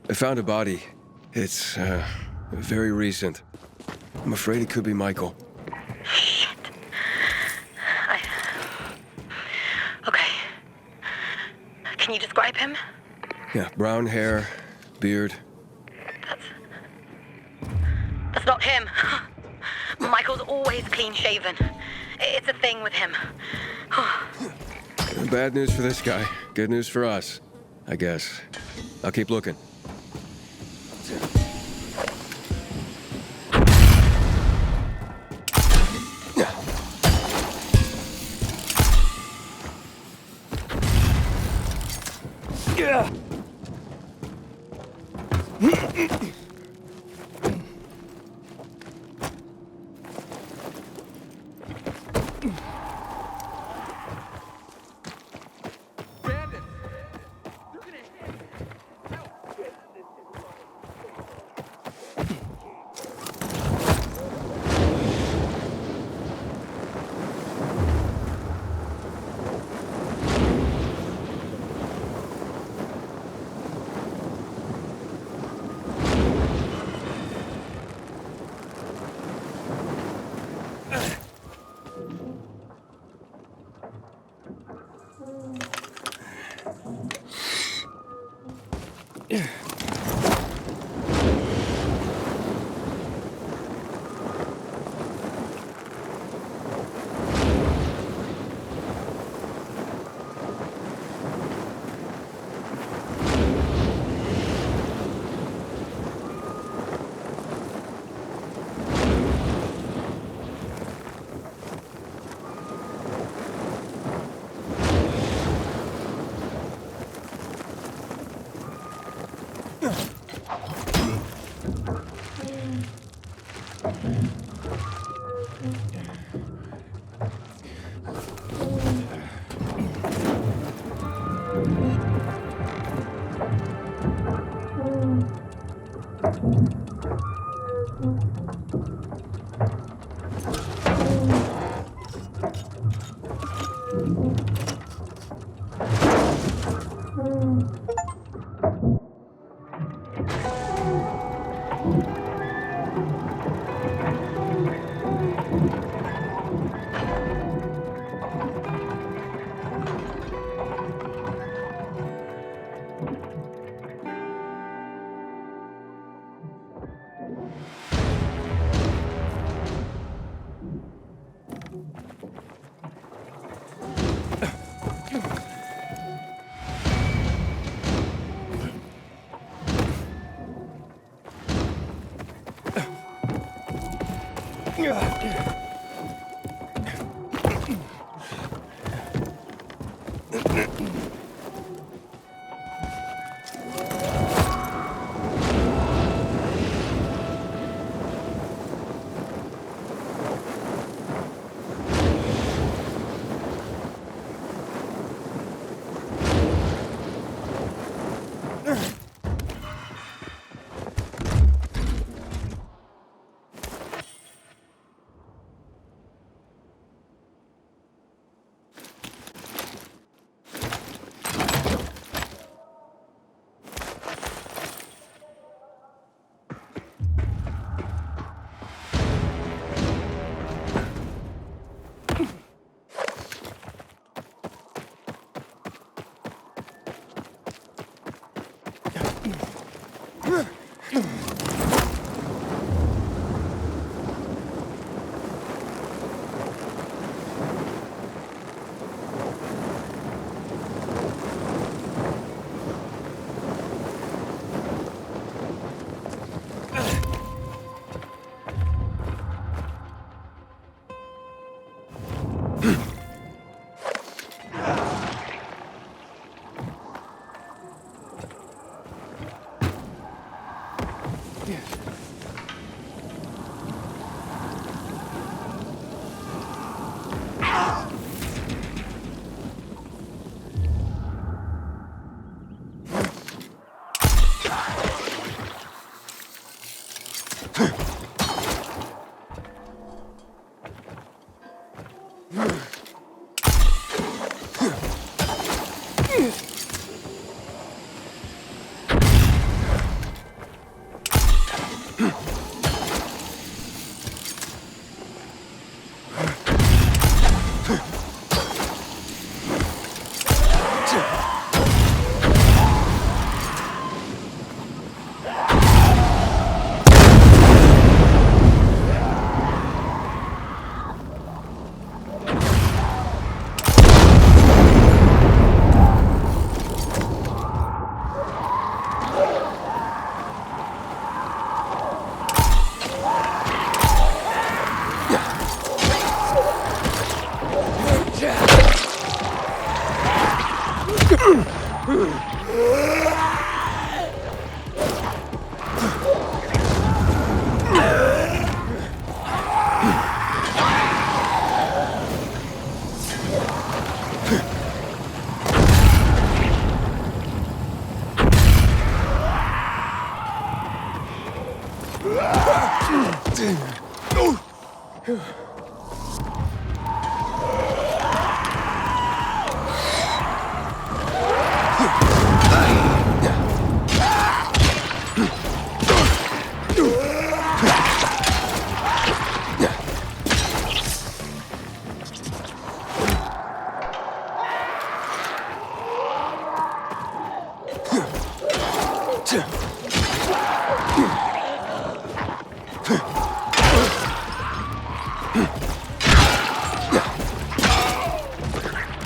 I found a body. It's, very recent. I'm afraid it could be Michael. Shit. Okay. Can you describe him? Yeah, brown hair, beard. That's not him. Michael's always clean-shaven. It's a thing with him. Bad news for this guy. Good news for us, I guess. I'll keep looking.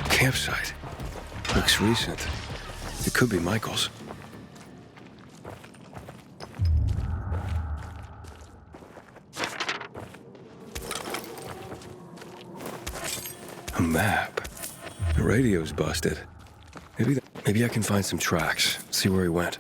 Campsite. Looks recent. It could be Michael's. A map. The radio's busted. Maybe I can find some tracks, see where he went.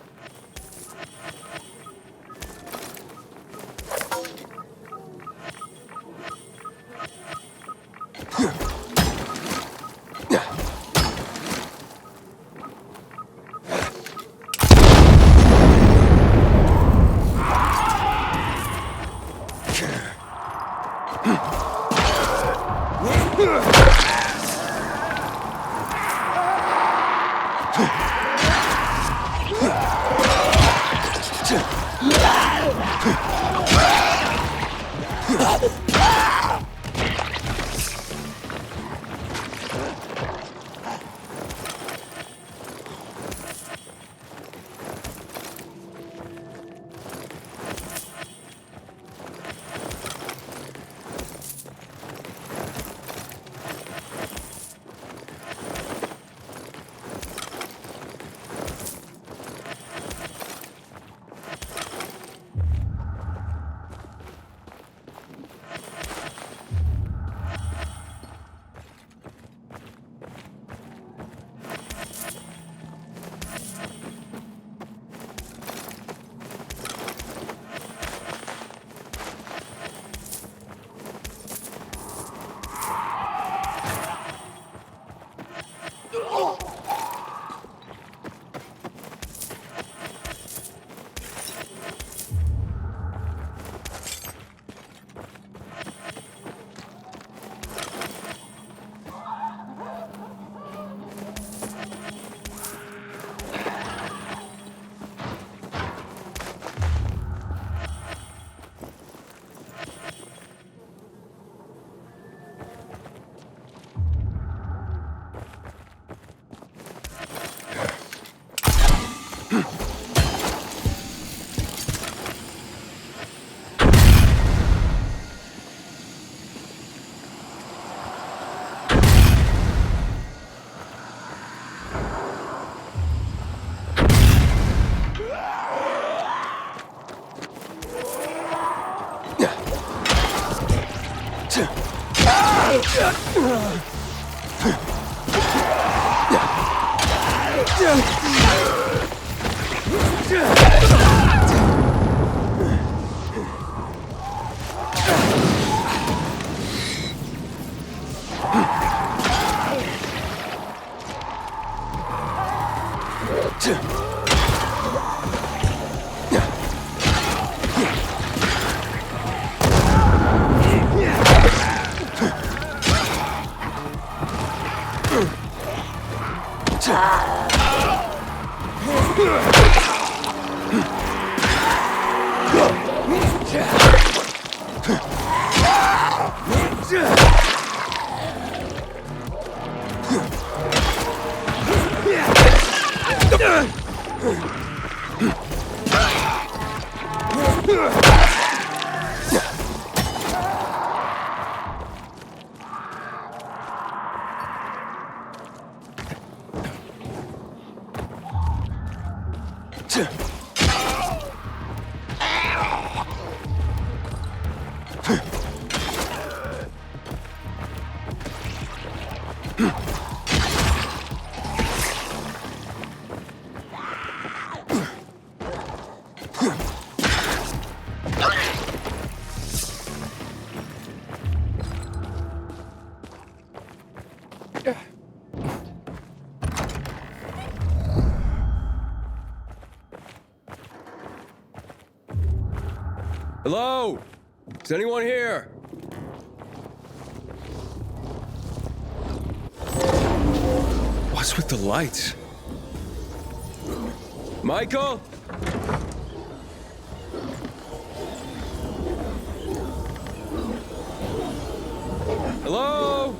Hello? Is anyone here? What's with the lights? Michael? Hello?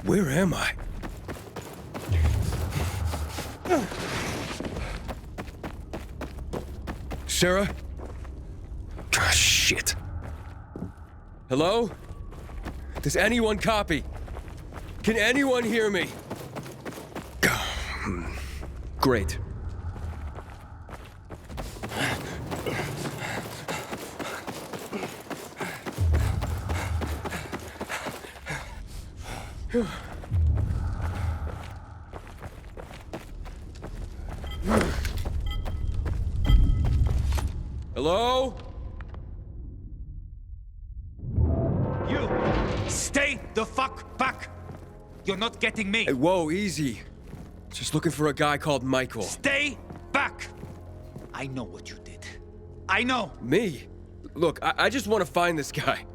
Where am I? Sarah? Ah, shit. Hello? Does anyone copy? Can anyone hear me? Great. Hello? You! Stay the fuck back! You're not getting me! Hey, whoa, easy. Just looking for a guy called Michael. Stay back! I know what you did. I know! Me? Look, I just want to find this guy.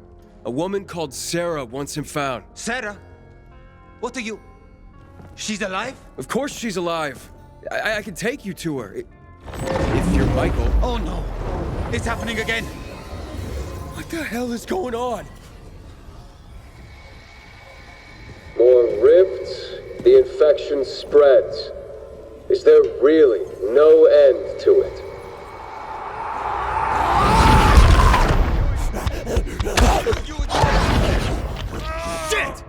A woman called Sarah wants him found. Sarah? What are you... She's alive? Of course she's alive. I can take you to her. If you're Michael. Oh no! It's happening again! What the hell is going on? More rifts, the infection spreads. Is there really no end to it? Shit!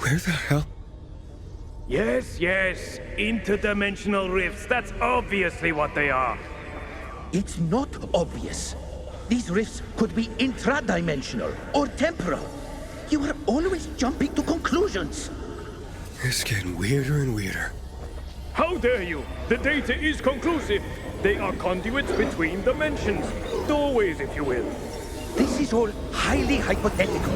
Where the hell? Yes, yes. Interdimensional rifts. That's obviously what they are. It's not obvious. These rifts could be intradimensional or temporal. You are always jumping to conclusions. It's getting weirder and weirder. How dare you? The data is conclusive. They are conduits between dimensions. Doorways, if you will. This is all highly hypothetical.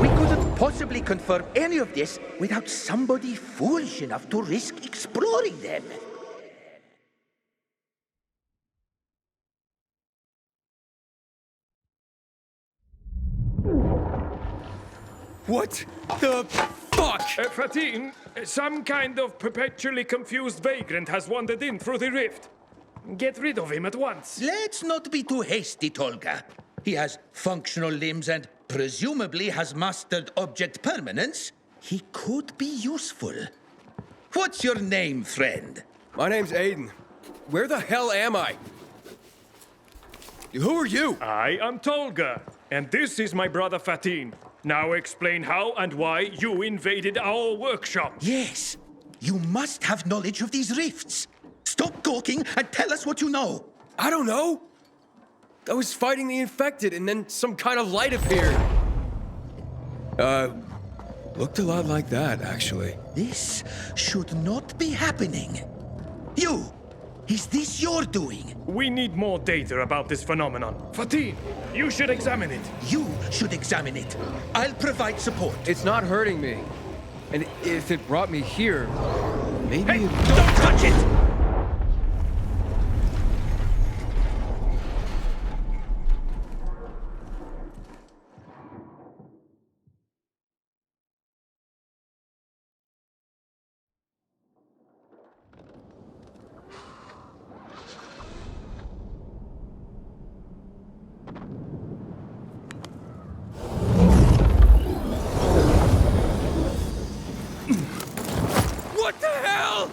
We couldn't possibly confirm any of this without somebody foolish enough to risk exploring them. What the fuck? Fatin, some kind of perpetually confused vagrant has wandered in through the rift. Get rid of him at once. Let's not be too hasty, Tolga. He has functional limbs and presumably has mastered object permanence. He could be useful. What's your name, friend? My name's Aiden. Where the hell am I? Who are you? I am Tolga, and this is my brother Fatin. Now explain how and why you invaded our workshop. Yes, you must have knowledge of these rifts. Stop gawking and tell us what you know. I don't know. I was fighting the infected and then some kind of light appeared. Looked a lot like that, actually. This should not be happening. You! Is this your doing? We need more data about this phenomenon. Fatin, you should examine it. You should examine it. I'll provide support. It's not hurting me. And if it brought me here, maybe... Hey, don't touch it! What the hell?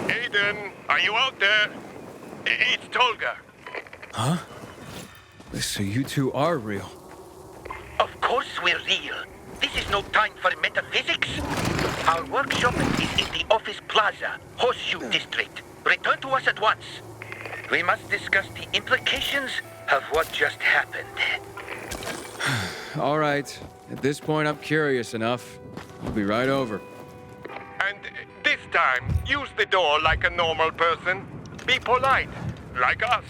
Aiden, are you out there? It's Tolga. Huh? So you two are real. Of course we're real. This is no time for metaphysics. Our workshop is in the office plaza, Horseshoe District. Return to us at once. We must discuss the implications of what just happened. All right. At this point, I'm curious enough. I'll be right over. And this time, use the door like a normal person. Be polite, like us.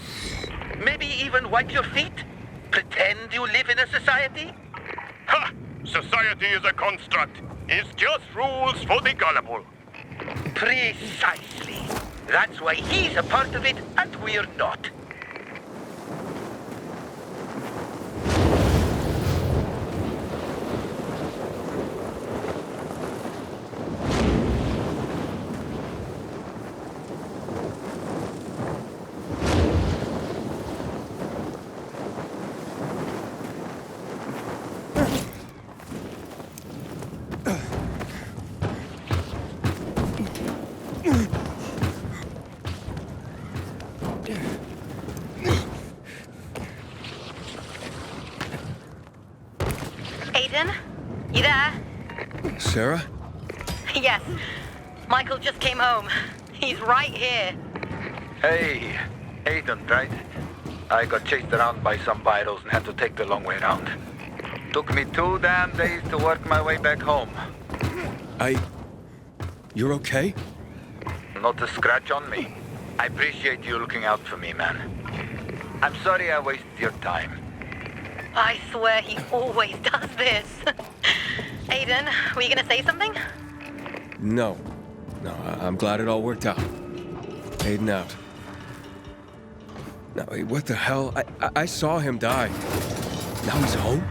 Maybe even wipe your feet? Pretend you live in a society? Ha! Society is a construct. It's just rules for the gullible. Precisely. That's why he's a part of it and we're not. Aiden? You there? Sarah? Yes. Michael just came home. He's right here. Hey, Aiden, right? I got chased around by some virals and had to take the long way around. Took me 2 damn days to work my way back home. You're okay? not a scratch on me. I appreciate you looking out for me, man. I'm sorry I wasted your time. I swear he always does this. Aiden, were you gonna say something? No. No, I'm glad it all worked out. Aiden out. Now, wait, what the hell? I saw him die. Now he's home?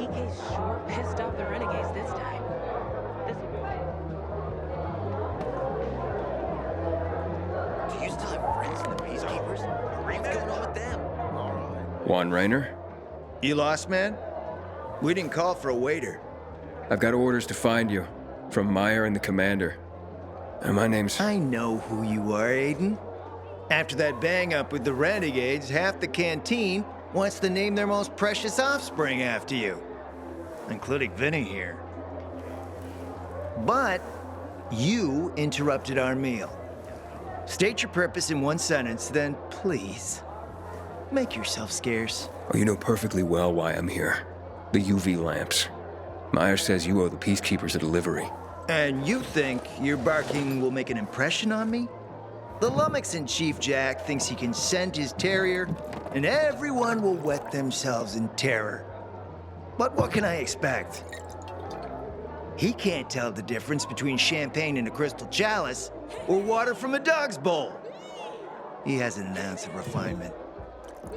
PK's sure pissed off the renegades this time. Do you still have friends in the Peacekeepers? What's going on with them? Juan Raynor? You lost, man? We didn't call for a waiter. I've got orders to find you. From Meyer and the commander. And my name's... I know who you are, Aiden. After that bang-up with the renegades, half the canteen wants to name their most precious offspring after you. Including Vinny here. But you interrupted our meal. State your purpose in one sentence, then please, make yourself scarce. Oh, you know perfectly well why I'm here. The UV lamps. Meyer says you owe the Peacekeepers a delivery. And you think your barking will make an impression on me? The lummox-in Chief Jack thinks he can scent his terrier, and everyone will wet themselves in terror. But what can I expect? He can't tell the difference between champagne in a crystal chalice or water from a dog's bowl. He hasn't an ounce of refinement.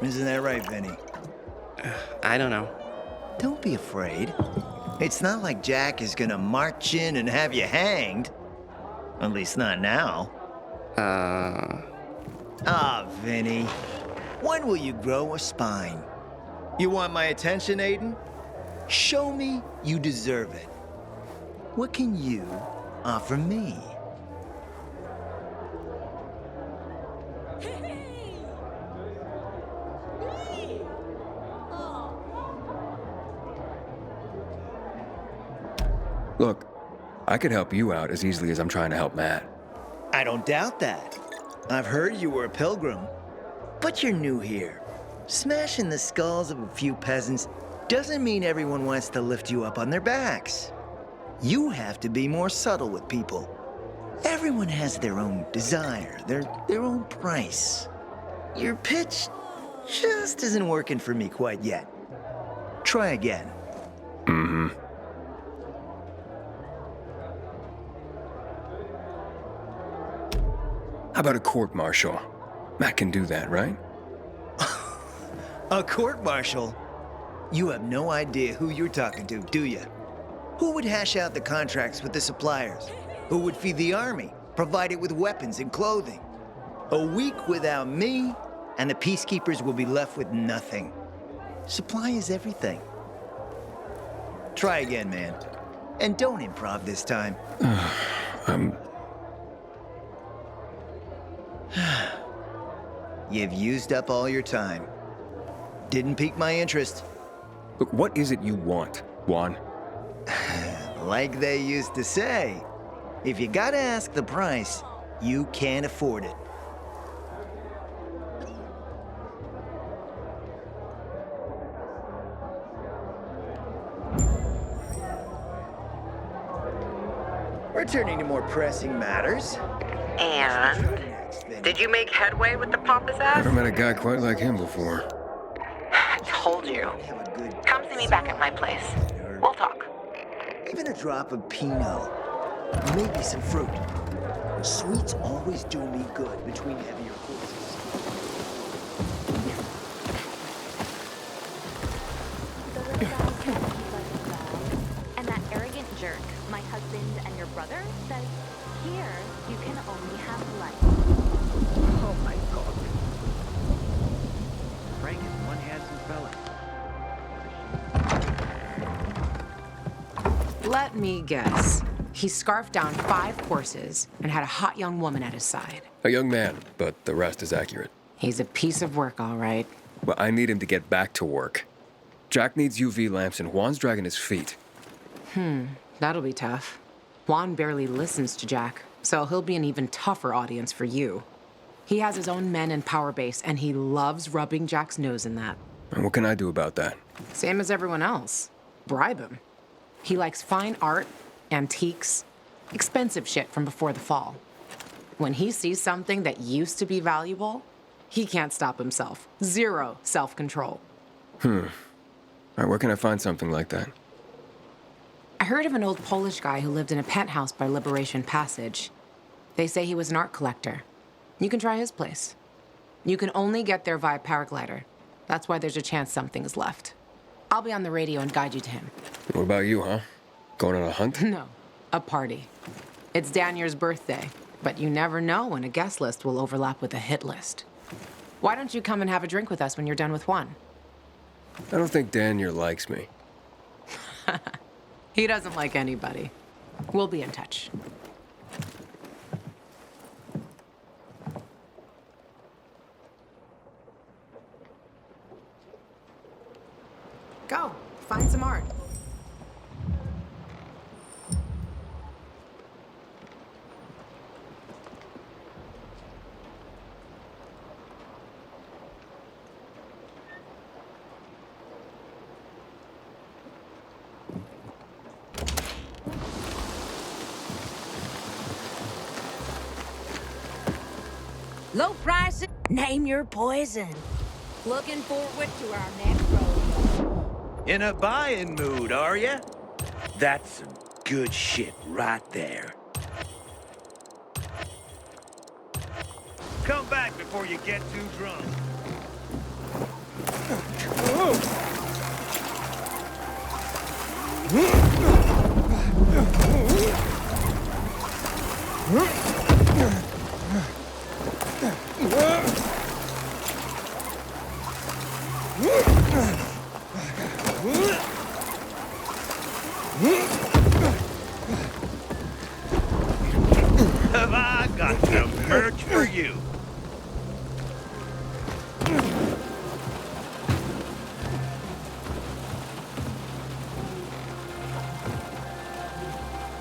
Isn't that right, Vinny? I don't know. Don't be afraid. It's not like Jack is gonna march in and have you hanged. At least not now. Ah, Vinny. When will you grow a spine? You want my attention, Aiden? Show me you deserve it. What can you offer me? Look, I could help you out as easily as I'm trying to help Matt. I don't doubt that. I've heard you were a pilgrim. But you're new here. Smashing the skulls of a few peasants doesn't mean everyone wants to lift you up on their backs. You have to be more subtle with people. Everyone has their own desire, their own price. Your pitch just isn't working for me quite yet. Try again. Mm-hmm. How about a court-martial? Matt can do that, right? A court-martial? You have no idea who you're talking to, do you? Who would hash out the contracts with the suppliers? Who would feed the army, provide it with weapons and clothing? A week without me, and the Peacekeepers will be left with nothing. Supply is everything. Try again, man. And don't improv this time. You've used up all your time. Didn't pique my interest. Look, what is it you want, Juan? Like they used to say, if you gotta ask the price, you can't afford it. Returning to more pressing matters. And? Did you make headway with the pompous ass? Never met a guy quite like him before. I told you. Come see me back at my place. We'll talk. Even a drop of Pinot. Maybe some fruit. Sweets always do me good between heavier courses. And that arrogant jerk, my husband and your brother, says, here, you can only have life. Oh my god. Frank is one handsome fella. Let me guess. He scarfed down 5 horses and had a hot young woman at his side. A young man, but the rest is accurate. He's a piece of work, all right. Well, I need him to get back to work. Jack needs UV lamps and Juan's dragging his feet. That'll be tough. Juan barely listens to Jack, so he'll be an even tougher audience for you. He has his own men and power base, and he loves rubbing Jack's nose in that. And what can I do about that? Same as everyone else. Bribe him. He likes fine art, antiques, expensive shit from before the fall. When he sees something that used to be valuable, he can't stop himself. Zero self-control. All right, where can I find something like that? I heard of an old Polish guy who lived in a penthouse by Liberation Passage. They say he was an art collector. You can try his place. You can only get there via paraglider. That's why there's a chance something is left. I'll be on the radio and guide you to him. What about you, huh? Going on a hunt? No, a party. It's Danier's birthday, but you never know when a guest list will overlap with a hit list. Why don't you come and have a drink with us when you're done with one? I don't think Danier likes me. He doesn't like anybody. We'll be in touch. Go, find some art. Low prices. Name your poison. Looking forward to our next road. In a buying mood, are ya? That's some good shit right there. Come back before you get too drunk. Have I got some merch for you?